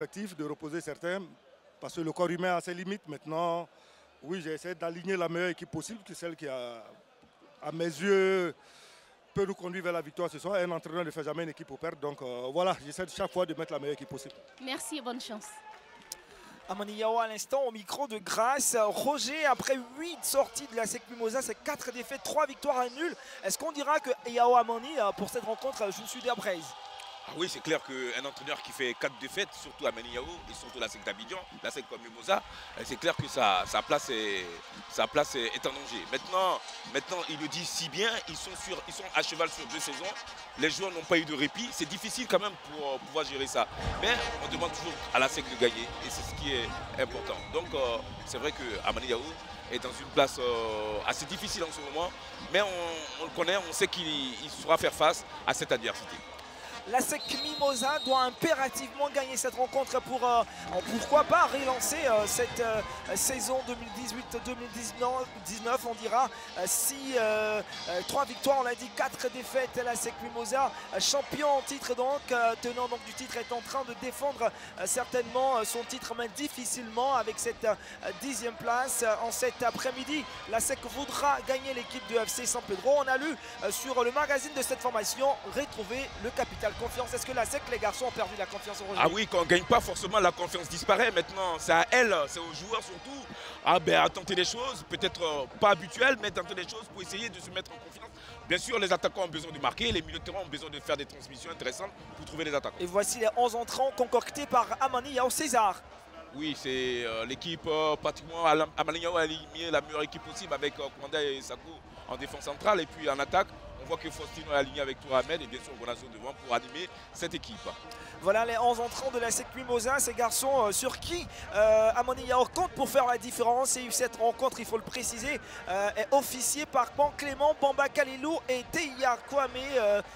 De reposer certains, parce que le corps humain a ses limites. Maintenant, oui, j'ai essayé d'aligner la meilleure équipe possible, que celle qui, à mes yeux, peut nous conduire vers la victoire ce soir. Un entraîneur ne fait jamais une équipe au perdre. Donc voilà, j'essaie chaque fois de mettre la meilleure équipe possible. Merci et bonne chance. Amani Yao à l'instant au micro de Grâce. Roger, après 8 sorties de la SEC Mimosa, c'est 4 défaites, 3 victoires à nul. Est-ce qu'on dira que Yao Amani, pour cette rencontre, joue Sud Braise? Ah oui, c'est clair qu'un entraîneur qui fait 4 défaites, surtout à Amani Yao et surtout la SEC d'Abidjan, la SEC comme Mimosa, c'est clair que sa place est en danger. Maintenant, il le dit si bien, ils sont à cheval sur 2 saisons. Les joueurs n'ont pas eu de répit. C'est difficile quand même pour pouvoir gérer ça. Mais on demande toujours à la SEC de gagner et c'est ce qui est important. Donc c'est vrai que Amani Yao est dans une place assez difficile en ce moment. Mais on le connaît, on sait qu'il saura faire face à cette adversité. La SEC Mimosa doit impérativement gagner cette rencontre pour pourquoi pas relancer cette saison 2018-2019, on dira. 3 victoires, on l'a dit, 4 défaites. La SEC Mimosa, champion en titre donc, tenant donc du titre, est en train de défendre certainement son titre, mais difficilement avec cette 10e place. En cet après-midi, la SEC voudra gagner l'équipe de FC San Pedro. On a lu sur le magazine de cette formation, retrouver le capital confiance. Est-ce que la SEC, les garçons, ont perdu la confiance au Roger? Ah oui, quand on ne gagne pas, forcément la confiance disparaît. Maintenant, c'est à elle, c'est aux joueurs surtout, à tenter des choses, peut-être pas habituelles, mais tenter des choses pour essayer de se mettre en confiance. Bien sûr, les attaquants ont besoin de marquer, les milieux de terrain ont besoin de faire des transmissions intéressantes pour trouver les attaquants. Et voici les 11 entrants concoctés par Amani Yao César. Oui, c'est l'équipe pratiquement, Amani Yao a aligné la meilleure équipe possible avec Kwanda et Sako en défense centrale et puis en attaque. On voit que Faustino est aligné avec Touramed et bien sûr Gonazo devant pour animer cette équipe. Voilà les 11 entrants de la SEC Mimosa, ces garçons sur qui Amani Yao compte pour faire la différence. Et cette rencontre, il faut le préciser, est officiée par Pan Clément, Bamba Kalilou et Teya Kwame.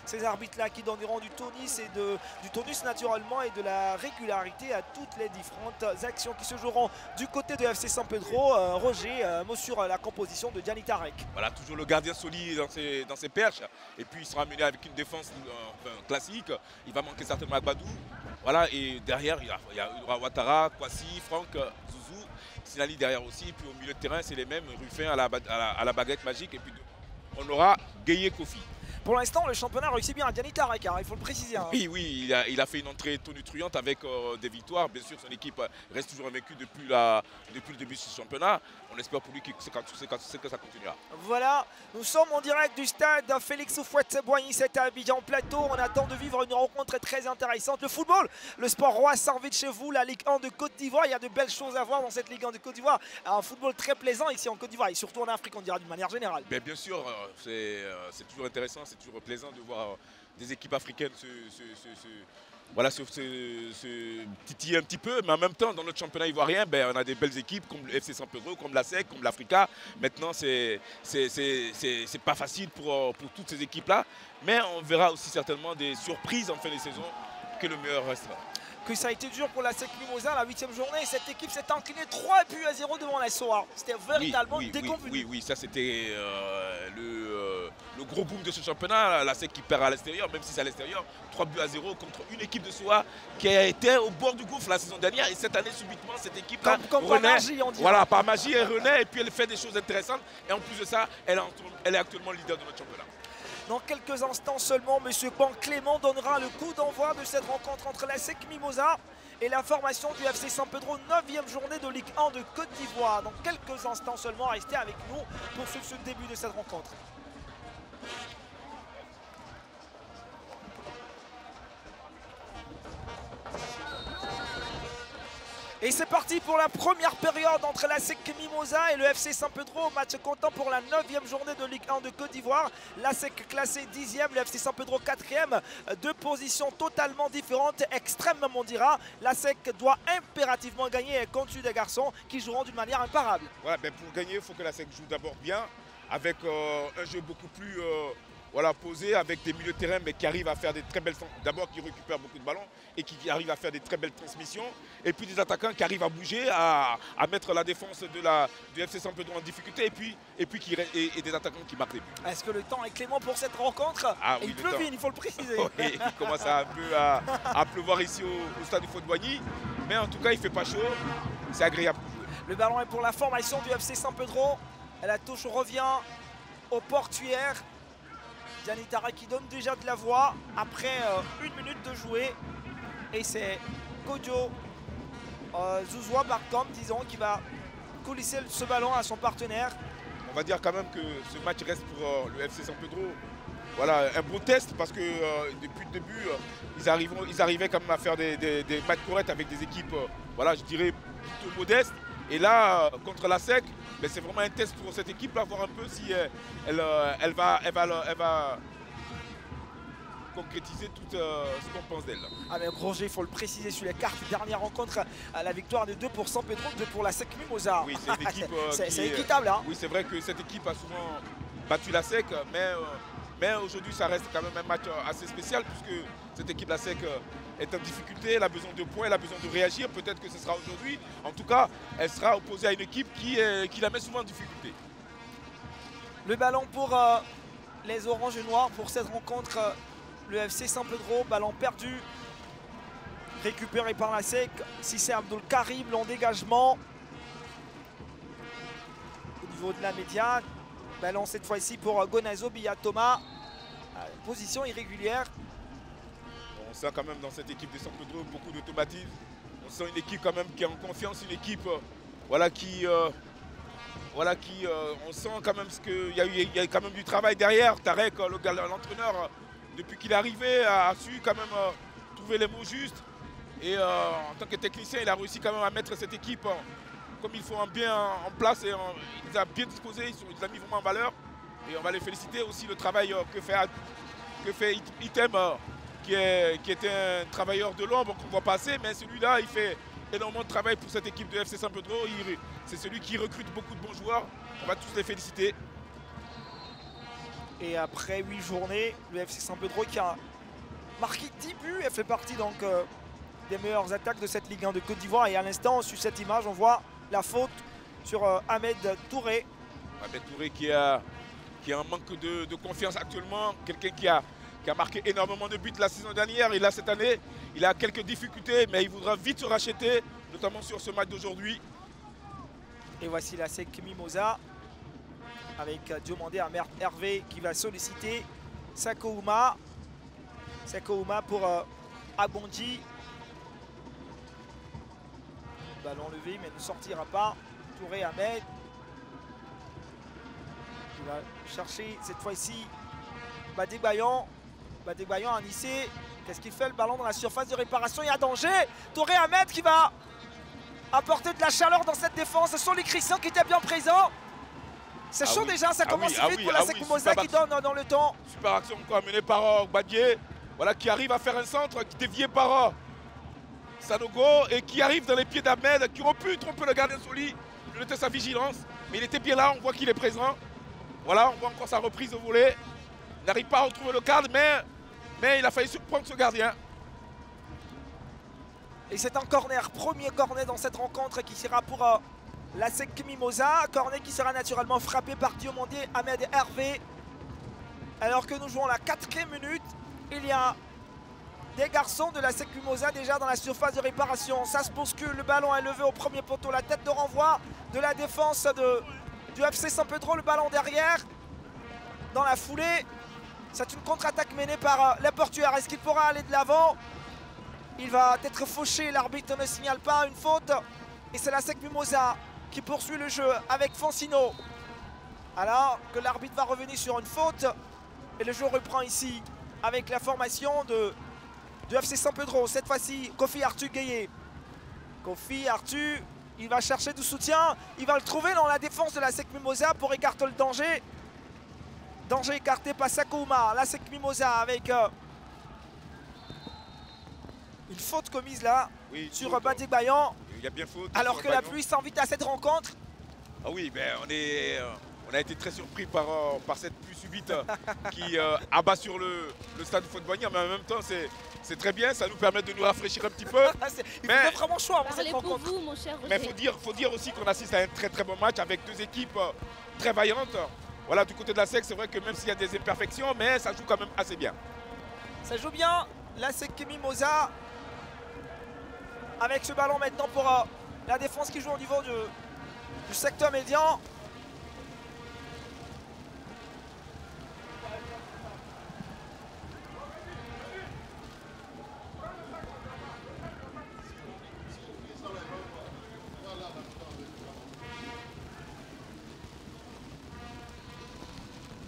Ces arbitres-là qui donneront du tonus naturellement et de la régularité à toutes les différentes actions qui se joueront du côté de FC San Pedro. Roger, mot sur la composition de Gianni Tarek. Voilà, toujours le gardien solide dans ses perches. Et puis il sera mené avec une défense classique. Il va manquer certainement Agbadou. Voilà, et derrière il y aura Ouattara, Kwasi, Franck, Zouzou, Sinali derrière aussi. Et puis au milieu de terrain, c'est les mêmes, Ruffin à la baguette magique. Et puis on aura Gueye Kofi. Pour l'instant, le championnat réussit bien à Gianni Tarek, il faut le préciser. Hein. Oui, il a fait une entrée tonitruante avec des victoires. Bien sûr, son équipe reste toujours invaincue depuis le début de ce championnat. On espère pour lui que ça continuera. Voilà, nous sommes en direct du stade Félix Houphouët-Boigny, c'est à Abidjan Plateau. On attend de vivre une rencontre très intéressante. Le football, le sport roi s'invite chez vous, la Ligue 1 de Côte d'Ivoire. Il y a de belles choses à voir dans cette Ligue 1 de Côte d'Ivoire. Un football très plaisant ici en Côte d'Ivoire et surtout en Afrique, on dira d'une manière générale. Bien sûr, c'est toujours intéressant, c'est toujours plaisant de voir des équipes africaines se titiller un petit peu, mais en même temps dans notre championnat ivoirien, on a des belles équipes comme le FC San Pedro, comme la SEC, comme l'Africa. Maintenant c'est pas facile pour toutes ces équipes là, mais on verra aussi certainement des surprises en fin de saison, que le meilleur restera. Que ça a été dur pour la SEC Mimosa, la 8e journée. Cette équipe s'est inclinée 3-0 devant la SOA. C'était véritablement déconvenu. Oui, ça c'était le gros boom de ce championnat. La SEC qui perd à l'extérieur, même si c'est à l'extérieur. 3-0 contre une équipe de SOA qui a été au bord du gouffre la saison dernière. Et cette année, subitement, cette équipe comme par magie, on dirait. Voilà, par magie, elle renaît et puis elle fait des choses intéressantes. Et en plus de ça, elle est actuellement leader de notre championnat. Dans quelques instants seulement, M. Pan Clément donnera le coup d'envoi de cette rencontre entre la SEC Mimosa et la formation du FC San Pedro, 9e journée de Ligue 1 de Côte d'Ivoire. Dans quelques instants seulement, restez avec nous pour ce début de cette rencontre. Et c'est parti pour la première période entre la SEC Mimosa et le FC San Pedro. Match comptant pour la 9e journée de Ligue 1 de Côte d'Ivoire. La SEC classée 10e, le FC San Pedro 4e. Deux positions totalement différentes, extrêmement on dira. La SEC doit impérativement gagner et compte des garçons qui joueront d'une manière imparable. Voilà, pour gagner, il faut que la SEC joue d'abord bien, avec un jeu beaucoup plus posé, avec des milieux de terrain mais qui arrivent à faire des très belles... D'abord qui récupèrent beaucoup de ballons et qui arrivent à faire des très belles transmissions. Et puis des attaquants qui arrivent à bouger, à mettre la défense du FC San Pedro en difficulté. Et puis des attaquants qui marquent des buts. Est-ce que le temps est clément pour cette rencontre? Oui, il pleut, il faut le préciser. Il commence un peu à pleuvoir ici au stade du Houphouët-Boigny. Mais en tout cas, il ne fait pas chaud. C'est agréable. Le ballon est pour la formation du FC San Pedro. La touche revient au portuaire. Dianitara qui donne déjà de la voix après 1 minute de jouer. Et c'est Kojo Zouzoua Barcom, disons, qui va coulisser ce ballon à son partenaire. On va dire quand même que ce match reste pour le FC San Pedro. Voilà, un bon test parce que depuis le début, ils arrivaient quand même à faire des matchs corrects avec des équipes, voilà, je dirais, plutôt modestes. Et là, contre la SEC, ben, c'est vraiment un test pour cette équipe, là, voir un peu si elle va concrétiser tout ce qu'on pense d'elle. Ah mais Roger, il faut le préciser sur les cartes. Dernière rencontre, à la victoire de 2 pour San Pedro, 2 pour la SEC Mimosa. Oui, c'est une équipe c'est équitable. Hein. Oui, c'est vrai que cette équipe a souvent battu la SEC, mais aujourd'hui, ça reste quand même un match assez spécial puisque cette équipe, la SEC, est en difficulté, elle a besoin de points, elle a besoin de réagir. Peut-être que ce sera aujourd'hui. En tout cas, elle sera opposée à une équipe qui la met souvent en difficulté. Le ballon pour les Oranges et Noirs pour cette rencontre. Le FC San Pedro, ballon perdu. Récupéré par la SEC. Sissé Abdul Karim, long dégagement. Au niveau de la médiane. Ballon cette fois-ci pour Gonazo Biatoma. Position irrégulière. On sent quand même dans cette équipe de San Pedro beaucoup d'automatisme. On sent une équipe quand même qui est en confiance, une équipe voilà, on sent quand même qu'il y a quand même du travail derrière. Tarek, l'entraîneur, depuis qu'il est arrivé, a su quand même trouver les mots justes. Et en tant que technicien, il a réussi quand même à mettre cette équipe comme il faut bien en place. Et il les a bien disposés, il les a mis vraiment en valeur. Et on va les féliciter aussi le travail que fait Item, qui était un travailleur de l'ombre qu'on voit passer. Mais celui-là, il fait énormément de travail pour cette équipe de FC San Pedro. C'est celui qui recrute beaucoup de bons joueurs. On va tous les féliciter. Et après 8 journées, le FC San Pedro qui a marqué 10 buts. Elle fait partie donc des meilleures attaques de cette Ligue 1 de Côte d'Ivoire. Et à l'instant, sur cette image, on voit la faute sur Ahmed Touré. Ahmed Touré qui est en manque de confiance actuellement. Quelqu'un qui a marqué énormément de buts la saison dernière. Et là, cette année, il a quelques difficultés, mais il voudra vite se racheter, notamment sur ce match d'aujourd'hui. Et voici la SEC Mimosa avec Diomandé à Hervé qui va solliciter Sako Ouma. Sako Ouma pour Abondi. Ballon levé mais ne sortira pas. Touré Ahmed. Il va chercher cette fois-ci Badegbayan. Badegbayan à Nissé. Qu'est-ce qu'il fait? Le ballon dans la surface de réparation. Il y a danger. Touré Ahmed qui va apporter de la chaleur dans cette défense. Ce sont les Christians qui étaient bien présents. C'est chaud déjà, ça commence vite pour la SEC Mimosa qui donne dans le temps. Super action encore menée par Gbadié, voilà, qui arrive à faire un centre, qui est dévié par Sanogo et qui arrive dans les pieds d'Ahmed, qui aurait pu tromper le gardien Soli. Il notait sa vigilance, mais il était bien là, on voit qu'il est présent. Voilà, on voit encore sa reprise au volet. Il n'arrive pas à retrouver le cadre, mais il a failli surprendre ce gardien. Et c'est un corner, premier corner dans cette rencontre qui sera pour la SEC Mimosa. Corner qui sera naturellement frappé par Diomandé, Ahmed et Hervé. Alors que nous jouons la 4e minute, il y a des garçons de la SEC Mimosa déjà dans la surface de réparation. Ça se bouscule, le ballon est levé au premier poteau, la tête de renvoi de la défense du FC San Pedro, le ballon derrière. Dans la foulée, c'est une contre-attaque menée par les portuaires. Est-ce qu'il pourra aller de l'avant? Il va être fauché, l'arbitre ne signale pas une faute. Et c'est la SEC Mimosa qui poursuit le jeu avec Foncino. Alors que l'arbitre va revenir sur une faute. Et le jeu reprend ici avec la formation du FC San Pedro. Cette fois-ci, Kofi Arthur Gueye. Kofi Arthur, il va chercher du soutien. Il va le trouver dans la défense de la SEC Mimosa pour écarter le danger. Danger écarté par Sako Ouma. La SEC Mimosa avec une faute commise là sur Badegbayan. Il y a bien faute. Alors que la pluie s'invite à cette rencontre. Ah oui, ben on a été très surpris par cette pluie subite qui abat sur le stade de Faute-Boigny. Mais en même temps, c'est très bien, ça nous permet de nous rafraîchir un petit peu. Il fait vraiment chaud avant cette pour rencontre. vous, mon cher Roger. Mais il faut dire aussi qu'on assiste à un très très bon match avec deux équipes très vaillantes. Voilà, du côté de la SEC, c'est vrai que même s'il y a des imperfections, mais ça joue quand même assez bien. Ça joue bien, la SEC Mimosa avec ce ballon maintenant pour la défense qui joue au niveau du secteur médian.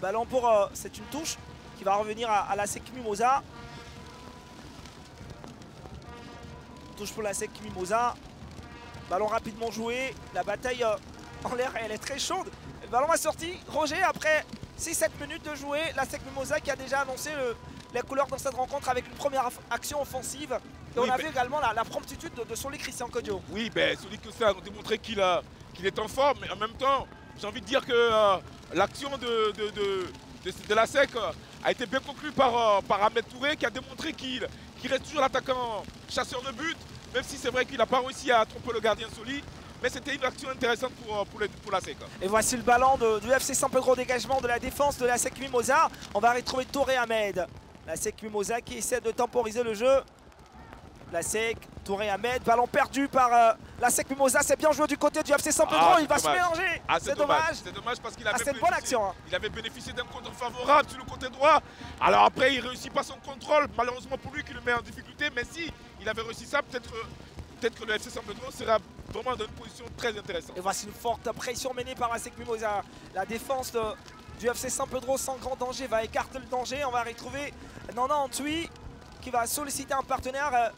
Ballon pour, c'est une touche qui va revenir à la SEC Mimosa. Touche pour la SEC Mimosa. Ballon rapidement joué. La bataille en l'air, elle est très chaude. Le ballon a sorti. Roger, après 6-7 minutes de jouer, la SEC Mimosa qui a déjà annoncé les couleurs dans cette rencontre avec une première action offensive. Et oui, on a vu également la promptitude de Solik Christian Kodjo. Oui, Solik Christian a démontré qu'il est en forme, mais en même temps, j'ai envie de dire que l'action de la SEC a été bien conclue par Ahmed Touré, qui a démontré qu'il reste toujours l'attaquant chasseur de but, même si c'est vrai qu'il n'a pas réussi à tromper le gardien Soli. Mais c'était une action intéressante pour la SEC. Et voici le ballon du FC San Pedro, dégagement de la défense de la SEC Mimosa. On va retrouver Touré Ahmed. La SEC Mimosa qui essaie de temporiser le jeu. La SEC, Touré Ahmed, ballon perdu par la SEC Mimosa. C'est bien joué du côté du FC San Pedro. Il va se mélanger. C'est dommage. C'est dommage parce qu'il avait, une bonne action, hein. Il avait bénéficié d'un contre favorable sur le côté droit. Alors après, il ne réussit pas son contrôle. Malheureusement pour lui, qui le met en difficulté. Mais si il avait réussi ça, peut-être que le FC San Pedro sera vraiment dans une position très intéressante. Et voici une forte pression menée par la SEC Mimosa. La défense du FC San Pedro sans grand danger va écarter le danger. On va retrouver Nana Antui qui va solliciter un partenaire.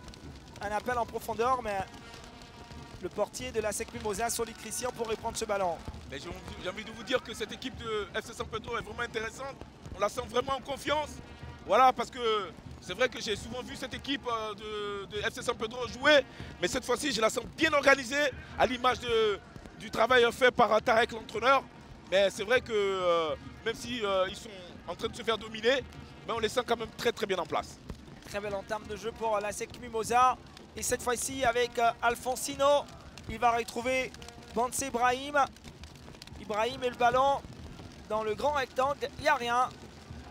Un appel en profondeur, mais le portier de la SEC Mimosa, Solik Christian, pourrait prendre ce ballon. Mais j'ai envie de vous dire que cette équipe de FC San Pedro est vraiment intéressante. On la sent vraiment en confiance. Voilà, parce que c'est vrai que j'ai souvent vu cette équipe de FC San Pedro jouer, mais cette fois-ci, je la sens bien organisée, à l'image du travail fait par Tarek, l'entraîneur. Mais c'est vrai que même si ils sont en train de se faire dominer, mais on les sent quand même très très bien en place. Très belle entame de jeu pour la SEC Mimosa. Et cette fois-ci avec Alfonsino, il va retrouver Bance Ibrahim. Ibrahim et le ballon dans le grand rectangle, il n'y a rien.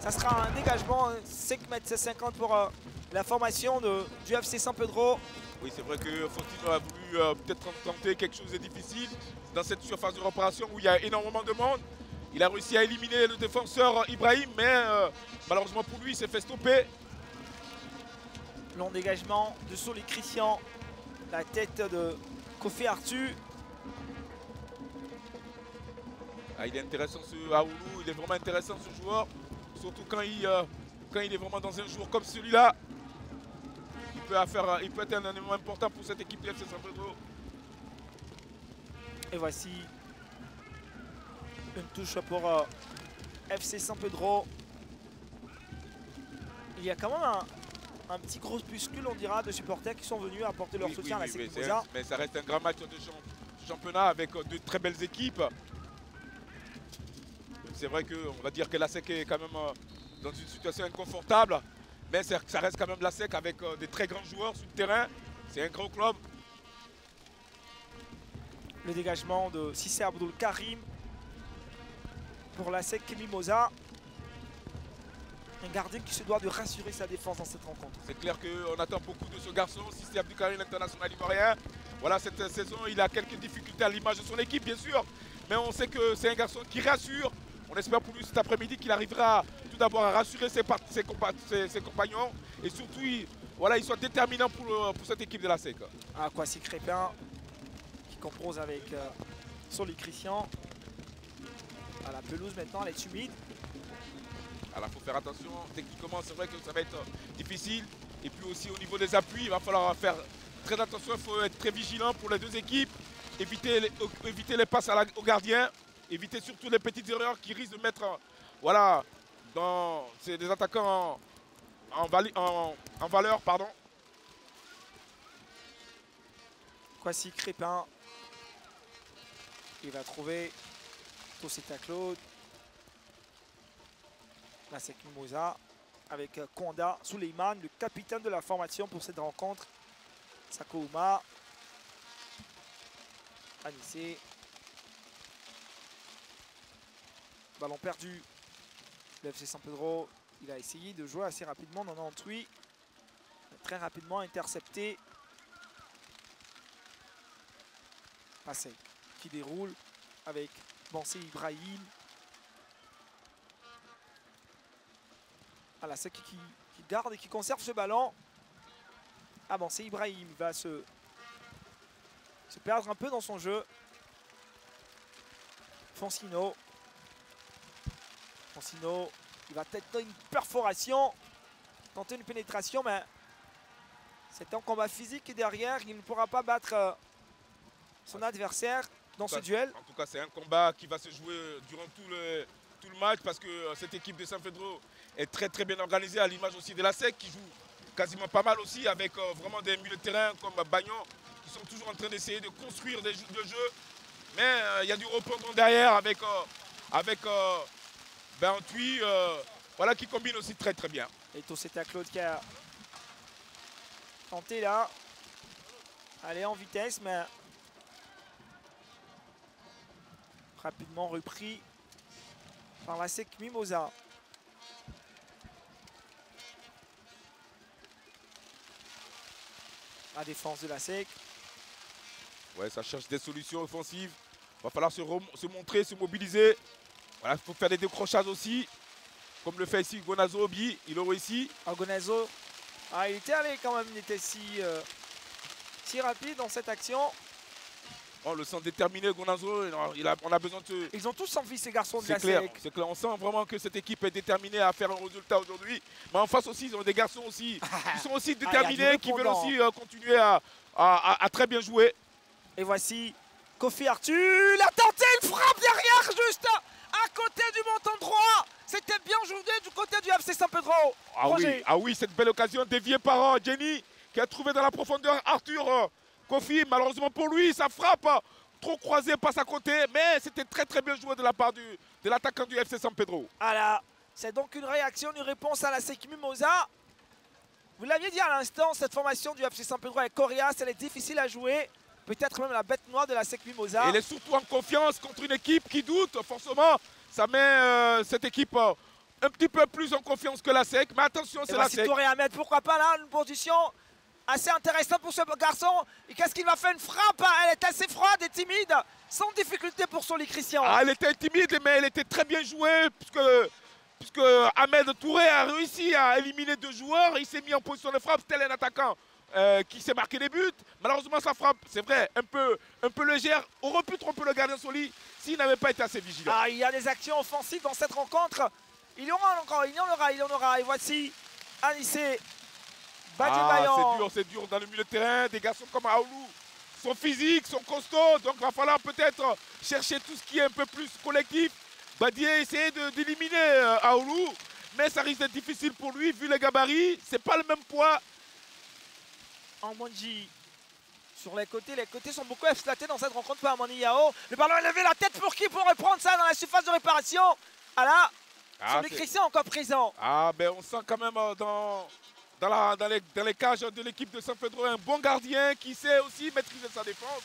Ça sera un dégagement, 5,50 m pour la formation du FC San Pedro. Oui, c'est vrai que Faustino a voulu peut-être tenter quelque chose de difficile dans cette surface de réparation où il y a énormément de monde. Il a réussi à éliminer le défenseur Ibrahim, mais malheureusement pour lui, il s'est fait stopper. Long dégagement de Solik Christian, la tête de Kofi Artu. Ah, il est intéressant ce Aoulou, il est vraiment intéressant ce joueur, surtout quand il est vraiment dans un jour comme celui-là. Il peut être un élément important pour cette équipe de FC San Pedro. Et voici une touche pour FC San Pedro. Il y a quand même un petit groupuscule, on dira, de supporters qui sont venus apporter leur soutien à la SEC Mimosa. Mais ça reste un grand match de championnat avec de très belles équipes. C'est vrai qu'on va dire que la SEC est quand même dans une situation inconfortable, mais ça reste quand même la SEC avec des très grands joueurs sur le terrain. C'est un grand club. Le dégagement de Sissé Abdoul Karim pour la SEC Mimosa. Un gardien qui se doit de rassurer sa défense dans cette rencontre. C'est clair qu'on attend beaucoup de ce garçon, Sissé Abdoul Karim, l'international ivoirien. Voilà, cette saison, il a quelques difficultés à l'image de son équipe, bien sûr. Mais on sait que c'est un garçon qui rassure. On espère pour lui cet après-midi qu'il arrivera tout d'abord à rassurer ses compagnons. Et surtout, il soit déterminant pour cette équipe de la SEC. Ah, Kwasi Crépin qui compose avec Solik Christian. À la pelouse maintenant, elle est humide. Alors il faut faire attention, techniquement c'est vrai que ça va être difficile. Et puis aussi au niveau des appuis, il va falloir faire très attention, il faut être très vigilant pour les deux équipes. Éviter les passes au gardien, éviter surtout les petites erreurs qui risquent de mettre c'est des attaquants en valeur. Pardon. Kwasi Crépin, il va trouver Tosseta Claude. La SEC Mimosa avec Konda Suleiman, le capitaine de la formation pour cette rencontre. Sakouma, Anissé. Ballon perdu. Le FC San Pedro, il a essayé de jouer assez rapidement dans Antui. Très rapidement intercepté. Passé qui déroule avec Bansé Ibrahim. Voilà, c'est qui garde et qui conserve ce ballon. Ah bon, c'est Ibrahim, il va se perdre un peu dans son jeu. Foncino, il va tenter une perforation, tenter une pénétration, mais c'est un combat physique et derrière, il ne pourra pas battre son adversaire dans ce duel. En tout cas, c'est un combat qui va se jouer durant tout le match parce que cette équipe de San Pedro est très très bien organisée, à l'image aussi de la SEC qui joue quasiment pas mal aussi avec vraiment des milieux de terrain comme Bagnon qui sont toujours en train d'essayer de construire des jeux de jeu. Mais il y a du rebondissement derrière avec Bentui, voilà, qui combine aussi très très bien. Et tout, c'était à Claude qui a tenté là. Aller en vitesse, mais rapidement repris par la SEC Mimosa. La défense de la SEC. Ouais, ça cherche des solutions offensives. Il va falloir se montrer, se mobiliser. Voilà, il faut faire des décrochages aussi. Comme le fait ici Gonazo Obi, il aurait ici. Gonazo, il était allé quand même, il était si rapide dans cette action. On le sent déterminé, Gonazo. On a besoin de... Ils ont tous envie, ces garçons de la SEC. SEC. C'est clair, on sent vraiment que cette équipe est déterminée à faire un résultat aujourd'hui. Mais en face aussi, ils ont des garçons aussi qui sont aussi déterminés, qui veulent aussi continuer à très bien jouer. Et voici Kofi Arthur, la tenté, il frappe derrière juste à côté du montant droit. C'était bien joué du côté du FC San Pedro. Ah oui, cette belle occasion déviée par Jenny qui a trouvé dans la profondeur Arthur Kofi. Malheureusement pour lui, sa frappe trop croisée passe à côté, mais c'était très très bien joué de la part de l'attaquant du FC San Pedro. Voilà, c'est donc une réaction, une réponse à la SEC Mimosa. Vous l'aviez dit à l'instant, cette formation du FC San Pedro avec coriace, elle est difficile à jouer. Peut-être même la bête noire de la SEC Mimosa. Elle est surtout en confiance contre une équipe qui doute. Forcément, ça met cette équipe un petit peu plus en confiance que la SEC. Mais attention, c'est la SEC. Touré Ahmed, pourquoi pas là, une position assez intéressante pour ce garçon. Et qu'est-ce qu'il va faire? Une frappe, elle est assez froide et timide. Sans difficulté pour Soli Christian. Elle était timide, mais elle était très bien jouée. Puisque Ahmed Touré a réussi à éliminer 2 joueurs. Il s'est mis en position de frappe, tel un attaquant. Qui s'est marqué des buts. Malheureusement, sa frappe, c'est vrai, un peu légère. Aurait pu tromper le gardien Soli s'il n'avait pas été assez vigilant. Il y a des actions offensives dans cette rencontre. Il y en aura encore, il y en aura. Et voici Anissé Badjebayan. C'est dur dans le milieu de terrain. Des garçons comme Aoulou sont physiques, sont costauds. Donc, il va falloir peut-être chercher tout ce qui est un peu plus collectif. Badier essayer d'éliminer Aoulou. Mais ça risque d'être difficile pour lui, vu les gabarits. C'est pas le même poids. Ambonji sur les côtés sont beaucoup exploités dans cette rencontre par Amani Yao. Le ballon est levé, la tête pour qui pour reprendre ça dans la surface de réparation. Sur les Christian encore présent. Ben on sent quand même dans les cages de l'équipe de San Pedro un bon gardien qui sait aussi maîtriser sa défense.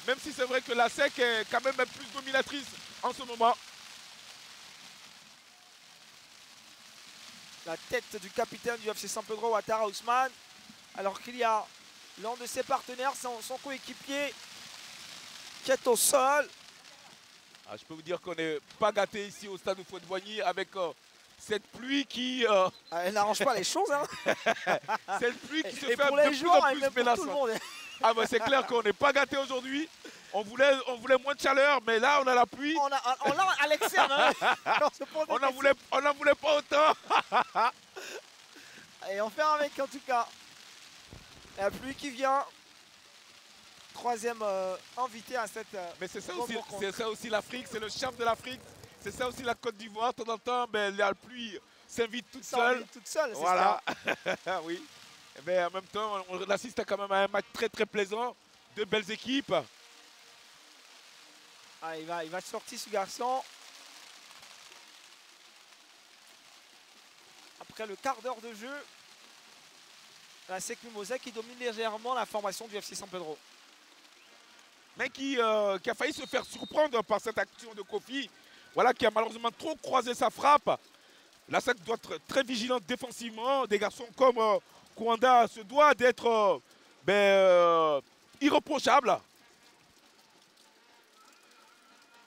Même si c'est vrai que la SEC est quand même plus dominatrice en ce moment. La tête du capitaine du FC San Pedro, Ouattara Ousmane. Alors qu'il y a l'un de ses partenaires, son coéquipier, qui est au sol. Je peux vous dire qu'on n'est pas gâté ici au stade de Fouet-de-Boigny avec cette pluie qui... Elle n'arrange pas les choses. Hein. Cette pluie qui se et fait pour de les plus joueurs, en plus menaçante. C'est clair qu'on n'est pas gâté aujourd'hui. On voulait moins de chaleur, mais là, on a la pluie. On l'a à l'externe. On n'en voulait pas autant. Et on fait avec, en tout cas. La pluie qui vient. Troisième invité à cette. Mais c'est ça aussi l'Afrique, c'est le charme de l'Afrique. C'est ça aussi la Côte d'Ivoire. De temps en temps, la pluie s'invite toute seule. Voilà. Oui. Mais en même temps, on assiste quand même à un match très très plaisant. 2 belles équipes. Il va sortir ce garçon. Après le quart d'heure de jeu. La SEC Mimosa qui domine légèrement la formation du FC San Pedro. Mais qui a failli se faire surprendre par cette action de Kofi. Voilà, qui a malheureusement trop croisé sa frappe. La SEC doit être très vigilante défensivement. Des garçons comme Kouanda se doit d'être irréprochable.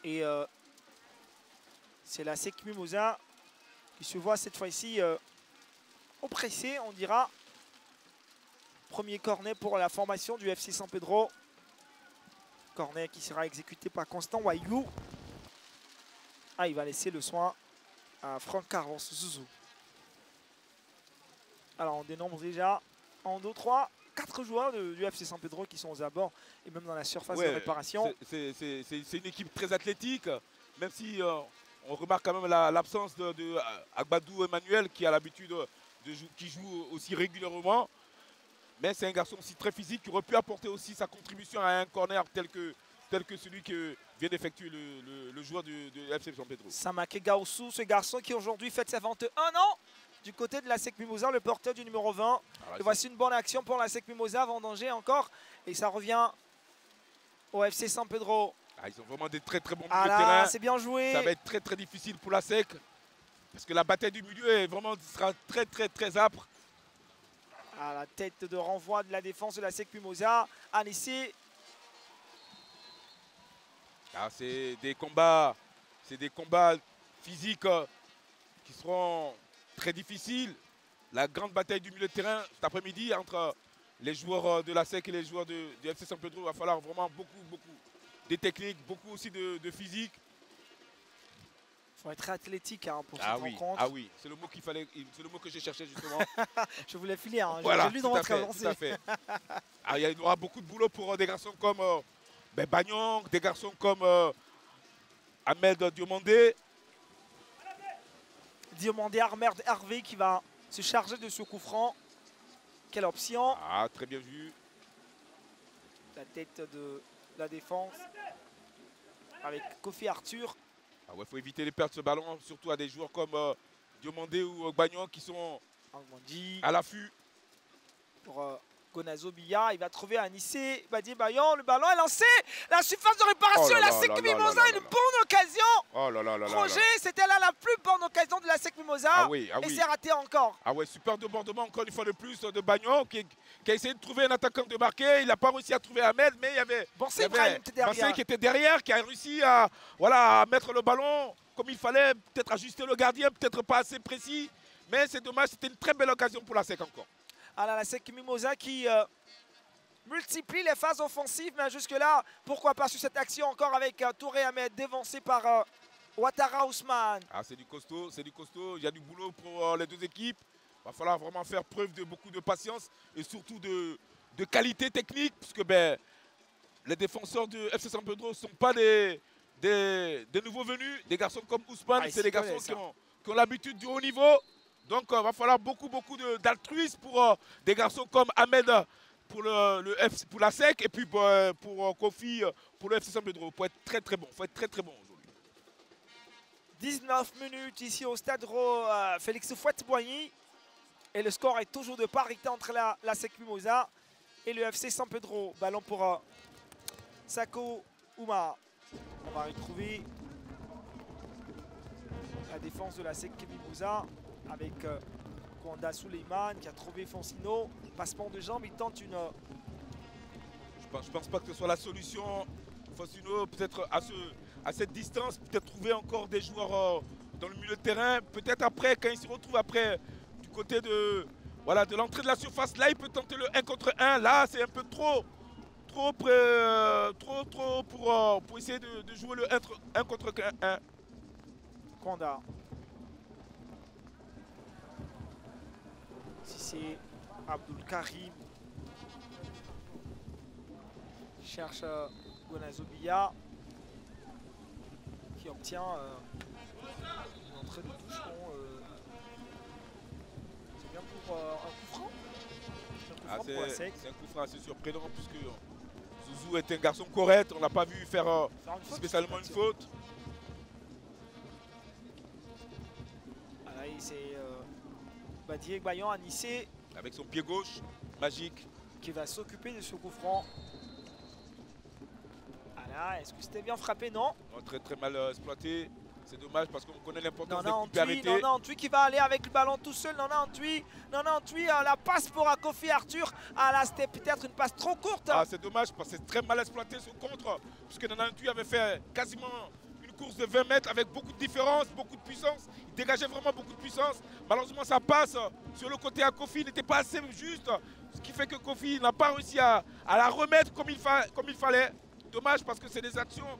Et c'est la SEC Mimosa qui se voit cette fois-ci oppressée, on dira. Premier cornet pour la formation du FC San Pedro. Cornet qui sera exécuté par Constant Wayou. Ah, il va laisser le soin à Franck Carlos Zouzou. Alors on dénombre déjà 1, 2, 3, 4 joueurs du FC San Pedro qui sont aux abords et même dans la surface de réparation. C'est une équipe très athlétique, même si on remarque quand même l'absence de Agbadou Emmanuel qui a l'habitude qui joue aussi régulièrement. Mais c'est un garçon aussi très physique qui aurait pu apporter aussi sa contribution à un corner tel que celui que vient d'effectuer le joueur du FC San Pedro. Samake Gaoussou, ce garçon qui aujourd'hui fête ses 21 ans du côté de la SEC Mimosa, le porteur du numéro 20. Et voici une bonne action pour la SEC Mimosa, Vendanger encore. Et ça revient au FC San Pedro. Ah, ils ont vraiment des très très bons milieux de terrain. C'est bien joué. Ça va être très très difficile pour la SEC. Parce que la bataille du milieu sera très très très âpre. À la tête de renvoi de la défense de la SEC Mimosa, Anissé. Ah, c'est des combats physiques qui seront très difficiles. La grande bataille du milieu de terrain cet après-midi entre les joueurs de la SEC et les joueurs du FC San Pedro. Il va falloir vraiment beaucoup de techniques, beaucoup aussi de physique. Il faut être très athlétique pour cette rencontre. Ah oui, c'est le mot qu'il fallait, c'est le mot que j'ai cherché justement. Je voulais filer, voilà, j'ai lu dans votre avancée. Tout à fait. Ah, il y aura beaucoup de boulot pour des garçons comme Bagnon, des garçons comme Ahmed Diomandé. Diomandé Ahmed Hervé qui va se charger de ce coup franc. Quelle option. Ah, très bien vu. La tête de la défense avec Kofi Arthur. Ah ouais, faut éviter les pertes de ce ballon, surtout à des joueurs comme Diomandé ou Bagnon qui sont à l'affût. Pour Gonazo Biya, il va trouver Anissé, Badi Bayon, le ballon est lancé, la surface de réparation, la SEC Mimosa, une bonne occasion. Oh là là là. Roger, c'était là la plus bonne occasion de la SEC Mimosa. Et c'est raté encore. Ah ouais, super débordement encore une fois de plus de Bagnon qui a essayé de trouver un attaquant de marquer. Il n'a pas réussi à trouver Ahmed, mais il y avait Bansé qui était derrière, qui a réussi à mettre le ballon comme il fallait, peut-être ajuster le gardien, peut-être pas assez précis. Mais c'est dommage, c'était une très belle occasion pour la SEC encore. Alors la SEC Mimosa qui multiplie les phases offensives, mais jusque-là, pourquoi pas sur cette action encore avec Touré Ahmed dévancé par Ouattara Ousmane. Ah, c'est du costaud, il y a du boulot pour les deux équipes. Il va falloir vraiment faire preuve de beaucoup de patience et surtout de qualité technique, puisque les défenseurs de FC San Pedro ne sont pas des nouveaux venus, des garçons comme Ousmane, c'est des garçons qui ont l'habitude du haut niveau. Donc, il va falloir beaucoup d'altruisme pour des garçons comme Ahmed pour la SEC et puis pour Kofi pour le FC San Pedro. Pour être très bon. Il faut être très bon aujourd'hui. 19 minutes ici au stade Félix Houphouët-Boigny. Et le score est toujours de parité entre la SEC Mimosa et le FC San Pedro. Ballon pour Sako Ouma. On va retrouver la défense de la SEC Mimosa avec Kwanda Suleiman qui a trouvé Foncino. Passement de jambes, il tente une... Je pense pas que ce soit la solution. Foncino, peut-être à cette distance, peut-être trouver encore des joueurs dans le milieu de terrain. Peut-être après, quand il se retrouve après du côté de l'entrée de la surface, là il peut tenter le 1 contre 1. Là c'est un peu trop pour essayer de jouer le 1 contre 1. Kwanda. C'est Abdul Karim cherche Gonazo Biya qui obtient une entrée de toucheron. C'est bien pour un coup franc. C'est un coup franc assez surprenant puisque Zouzou est un garçon correct. On n'a pas vu faire spécialement une faute. C'est Badié Bayon Anissé avec son pied gauche magique qui va s'occuper de ce coup franc. Voilà, est-ce que c'était bien frappé? Non. Très mal exploité. C'est dommage parce qu'on connaît l'importance des coups arrêtés. Nana Antwi qui va aller avec le ballon tout seul. Nana Antwi, la passe pour Kofi Arthur. Ah là, c'était peut-être une passe trop courte. Ah, c'est dommage parce que c'est très mal exploité ce contre. Puisque Nana Antwi avait fait quasiment course de 20 mètres avec beaucoup de différence, beaucoup de puissance. Il dégageait vraiment beaucoup de puissance. Malheureusement, ça passe sur le côté à Kofi. Il n'était pas assez juste. Ce qui fait que Kofi n'a pas réussi à la remettre comme il fallait. Dommage parce que c'est des actions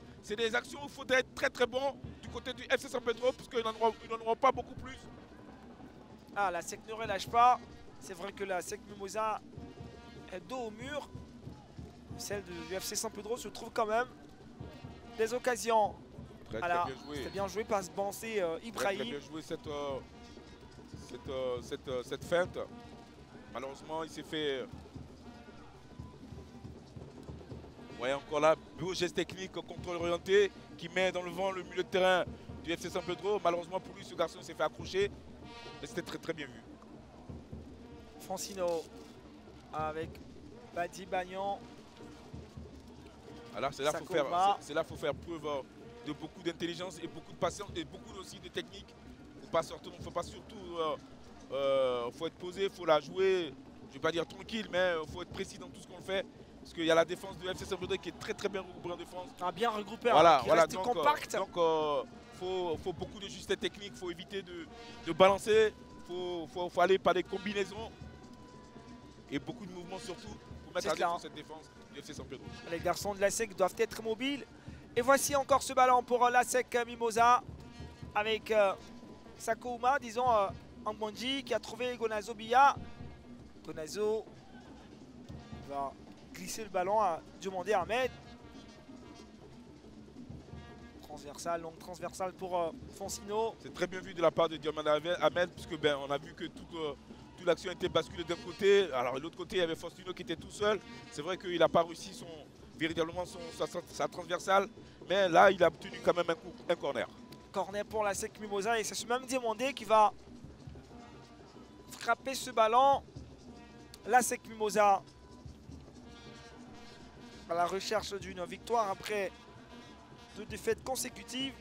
où il faudrait être très très bon du côté du FC San Pedro puisqu'ils n'en auront pas beaucoup plus. Ah, la SEC ne relâche pas. C'est vrai que la SEC Mimosa est dos au mur. Celle du FC San Pedro se trouve quand même des occasions. Très bien joué. C'était bien joué par ce Bansé Ibrahim. Très bien joué cette feinte. Malheureusement, il s'est fait... Ouais, encore là, beau geste technique, contrôle orienté, qui met dans le vent le milieu de terrain du FC San Pedro. Malheureusement pour lui, ce garçon s'est fait accrocher. Mais c'était très très bien vu. Francino avec Badi Bagnan. Alors c'est là qu'il faut faire preuve de beaucoup d'intelligence et beaucoup de patience et beaucoup aussi de technique. Il ne faut pas surtout faut être posé, il faut la jouer, je ne vais pas dire tranquille, mais il faut être précis dans tout ce qu'on fait. Parce qu'il y a la défense du FC San Pedro qui est très très bien regroupée en défense. Ah, bien regroupé, voilà, qui reste compact. Donc faut beaucoup de justesse technique, il faut éviter de balancer, il faut aller par des combinaisons. Et beaucoup de mouvements surtout pour mettre à défense cette défense du FC San Pedro. Les garçons de la SEC doivent être mobiles. Et voici encore ce ballon pour la SEC Mimosa avec Sakouma, disons Ambondji qui a trouvé Gonazo Bia. Gonazo va glisser le ballon à Diomandé Ahmed. Transversale, longue transversale pour Foncino. C'est très bien vu de la part de Diomandé Ahmed puisque on a vu que toute l'action était basculée d'un côté. Alors de l'autre côté, il y avait Foncino qui était tout seul. C'est vrai qu'il n'a pas réussi véritablement sa transversale. Mais là, il a obtenu quand même un corner. Corner pour la SEC Mimosa et c'est ce même Diomandé qui va frapper ce ballon. La SEC Mimosa à la recherche d'une victoire après 2 défaites consécutives.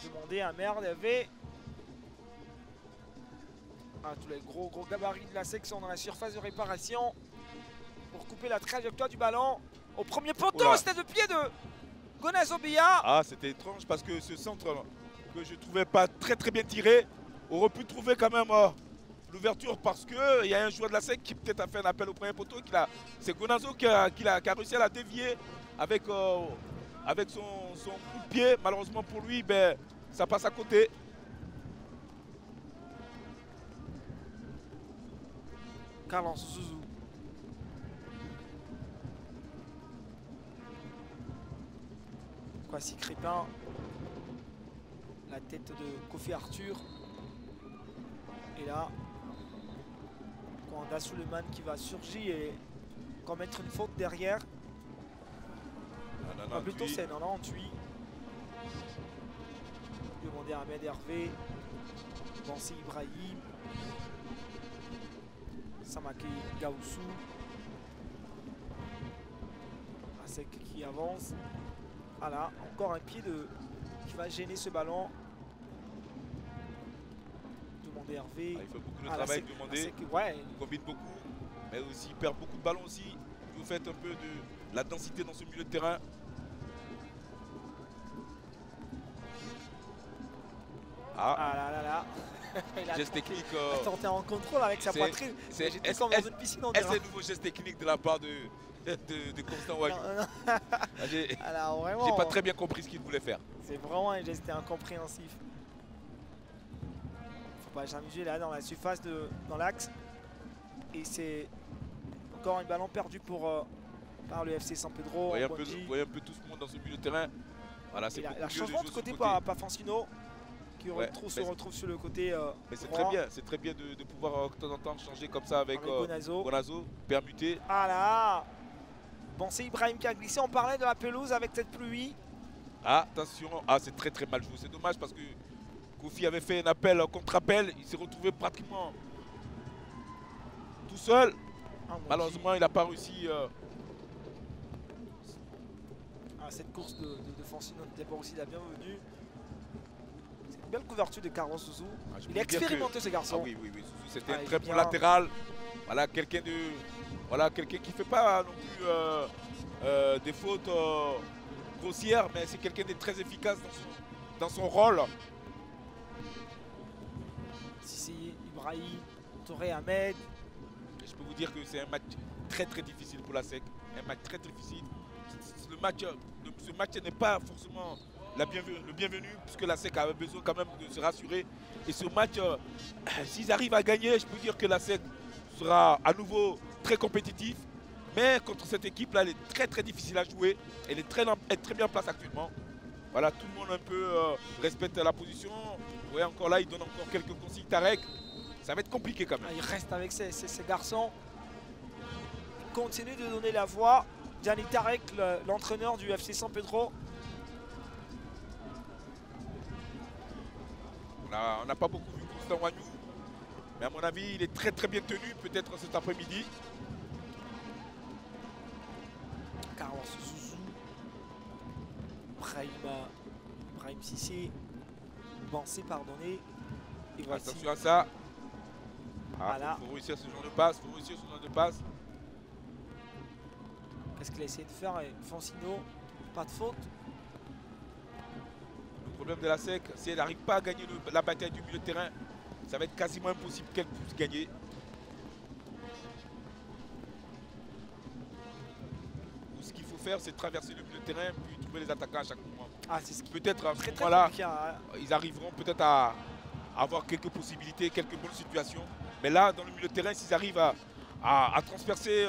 Demandé à Merde avait tous les gros gabarits de la section dans la surface de réparation pour couper la trajectoire du ballon au premier poteau. C'était de pied de Gonazo Bia. Ah, c'était étrange parce que ce centre que je ne trouvais pas très très bien tiré aurait pu trouver quand même l'ouverture parce qu'il y a un joueur de la SEC qui peut-être a fait un appel au premier poteau. C'est Gonazo qui a réussi à la dévier avec son coup de pied. Malheureusement pour lui, ça passe à côté. Carlos Zouzou. Kwasi Crépin. La tête de Kofi Arthur. Et là, Kwanda Suleiman qui va surgir et commettre une faute derrière. Plutôt c'est en tui. Demander à Ahmed Hervé. Bansé Ibrahim. Samake Gaoussou. Asek qui avance. Voilà, encore un pied qui va gêner ce ballon. Demander Hervé. Il fait beaucoup de travail, demander. Ouais. Il combine beaucoup, mais aussi il perd beaucoup de ballons aussi. Vous faites un peu de la densité dans ce milieu de terrain. Ah là là. Geste technique. Il a tenté en contrôle avec sa poitrine. J'étais comme dans une piscine. Est-ce le nouveau geste technique de la part de Constant Wagyu? J'ai pas très bien compris ce qu'il voulait faire. C'est vraiment un geste incompréhensif. Faut pas s'amuser là dans la surface, dans l'axe. Et c'est encore un ballon perdu par le FC San Pedro. Vous voyez un peu tout ce monde dans ce milieu de terrain. Voilà, c'est la changement de côté par Fancino. Qui se retrouve sur le côté mais c'est très bien de pouvoir de temps en temps changer comme ça avec Gonazo, permuter. Ah là, bon, c'est Ibrahim qui a glissé, on parlait de la pelouse avec cette pluie. Ah, attention, c'est très très mal joué, c'est dommage parce que Kofi avait fait un appel, un contre-appel, il s'est retrouvé pratiquement tout seul. Malheureusement, il n'a pas réussi. Cette course de Fancino n'était pas aussi la bienvenue. Belle couverture de Carlos Zouzou. Il est expérimenté ce garçon. Oui, c'était un très bon latéral. Voilà, quelqu'un qui ne fait pas non plus des fautes grossières, mais c'est quelqu'un de très efficace dans son rôle. Sissi, Ibrahim, Touré, Ahmed. Et je peux vous dire que c'est un match très difficile pour la SEC. Un match très difficile. Ce match n'est pas forcément le bienvenu, puisque la SEC avait besoin quand même de se rassurer. Et ce match, s'ils arrivent à gagner, je peux dire que la SEC sera à nouveau très compétitif. Mais contre cette équipe-là, elle est très difficile à jouer. Elle est très bien en place actuellement. Voilà, tout le monde un peu respecte la position. Vous voyez encore là, il donne encore quelques consignes. Tarek, ça va être compliqué quand même. Il reste avec ces garçons. Il continue de donner la voix. Gianni Tarek, l'entraîneur du FC San Pedro. On n'a pas beaucoup vu Constant Wagnou. Mais à mon avis, il est très bien tenu, peut-être cet après-midi. Carlos Zouzou. Brahim Sissi. Bansé, pardonné. Et voici. Attention à ça. Voilà. Faut réussir ce genre de passe. Qu'est-ce qu'il a essayé de faire? Fancino, pas de faute. Le problème de la SEC, si elle n'arrive pas à gagner la bataille du milieu de terrain, ça va être quasiment impossible qu'elle puisse gagner. Ce qu'il faut faire, c'est traverser le milieu de terrain puis trouver les attaquants à chaque moment. Ah, c'est ce qui peut-être à ce très moment-là, compliqué, hein. ils arriveront peut-être à avoir quelques possibilités, quelques bonnes situations. Mais là, dans le milieu de terrain, s'ils arrivent à transpercer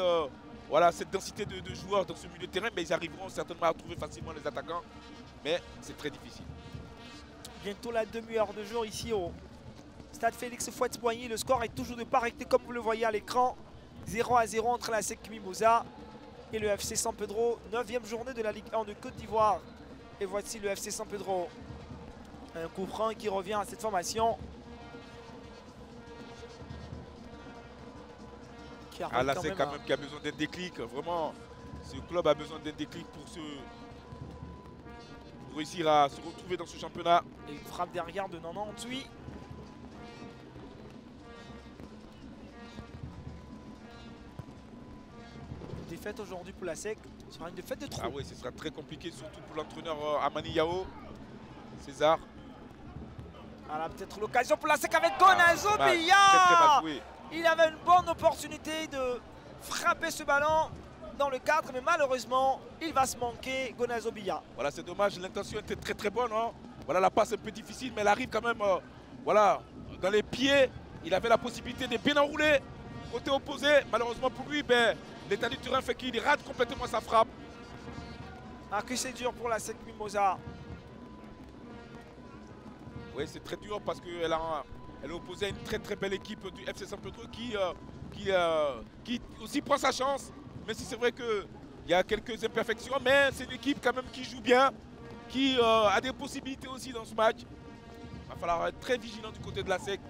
voilà, cette densité de joueurs dans ce milieu de terrain, mais ils arriveront certainement à trouver facilement les attaquants. Mais c'est très difficile. Bientôt la demi-heure de jour ici au stade Félix Houphouët-Boigny. Le score est toujours de parité comme vous le voyez à l'écran. 0-0 entre la SEC Mimosa et le FC San Pedro. 9e journée de la Ligue 1 de Côte d'Ivoire. Et voici le FC San Pedro. Un coup franc qui revient à cette formation. La SEC quand même qui a besoin d'un déclic. Vraiment, ce club a besoin d'un déclic pour réussir à se retrouver dans ce championnat. Et une frappe derrière de 98. Une défaite aujourd'hui pour la SEC. Ce sera une défaite de trop. Ah oui, ce sera très compliqué, surtout pour l'entraîneur Amani Yao. César. Voilà, peut-être l'occasion pour la SEC avec Gonazo Billa. Très mal joué. Il avait une bonne opportunité de frapper ce ballon dans le cadre, mais malheureusement, il va se manquer Gonazo Billa. Voilà, c'est dommage, l'intention était très bonne. Hein. Voilà, la passe un peu difficile, mais elle arrive quand même voilà, dans les pieds. Il avait la possibilité de bien enrouler. Côté opposé, malheureusement pour lui, ben, l'état du terrain fait qu'il rate complètement sa frappe. Ah, que c'est dur pour la SEC Mimosa. Oui, c'est très dur parce qu'elle est opposée à une très belle équipe du FC San Pedro qui aussi prend sa chance. Même si c'est vrai qu'il y a quelques imperfections, mais c'est une équipe quand même qui joue bien, qui a des possibilités aussi dans ce match. Il va falloir être très vigilant du côté de la SEC.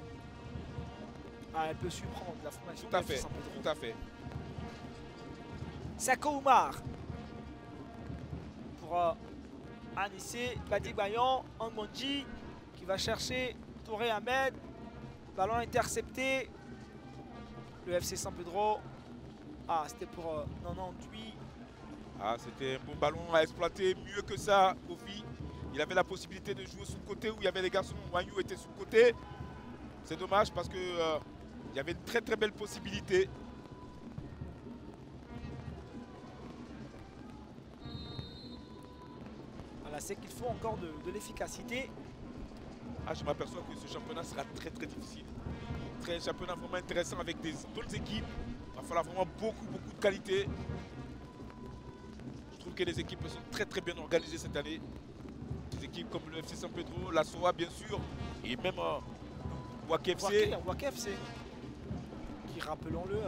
Ah, elle peut surprendre la formation. Tout à fait, tout à fait. Sako Oumar pour Anissé, Badi Bayon, Angmonji qui va chercher Touré Ahmed. Ballon intercepté. Le FC San Pedro. Ah, c'était pour 98. Ah, c'était un bon ballon à exploiter. Mieux que ça, Kofi. Il avait la possibilité de jouer sous le côté où il y avait les garçons. Wagnou était sous le côté. C'est dommage parce que il y avait une très belle possibilité. Voilà, c'est qu'il faut encore de l'efficacité. Ah, je m'aperçois que ce championnat sera très difficile. Un championnat vraiment intéressant avec d'autres équipes. Il va falloir vraiment beaucoup de qualité. Je trouve que les équipes sont très bien organisées cette année. Des équipes comme le FC San Pedro, la SOA bien sûr, et même WAC FC. WAC FC, qui rappelons-le,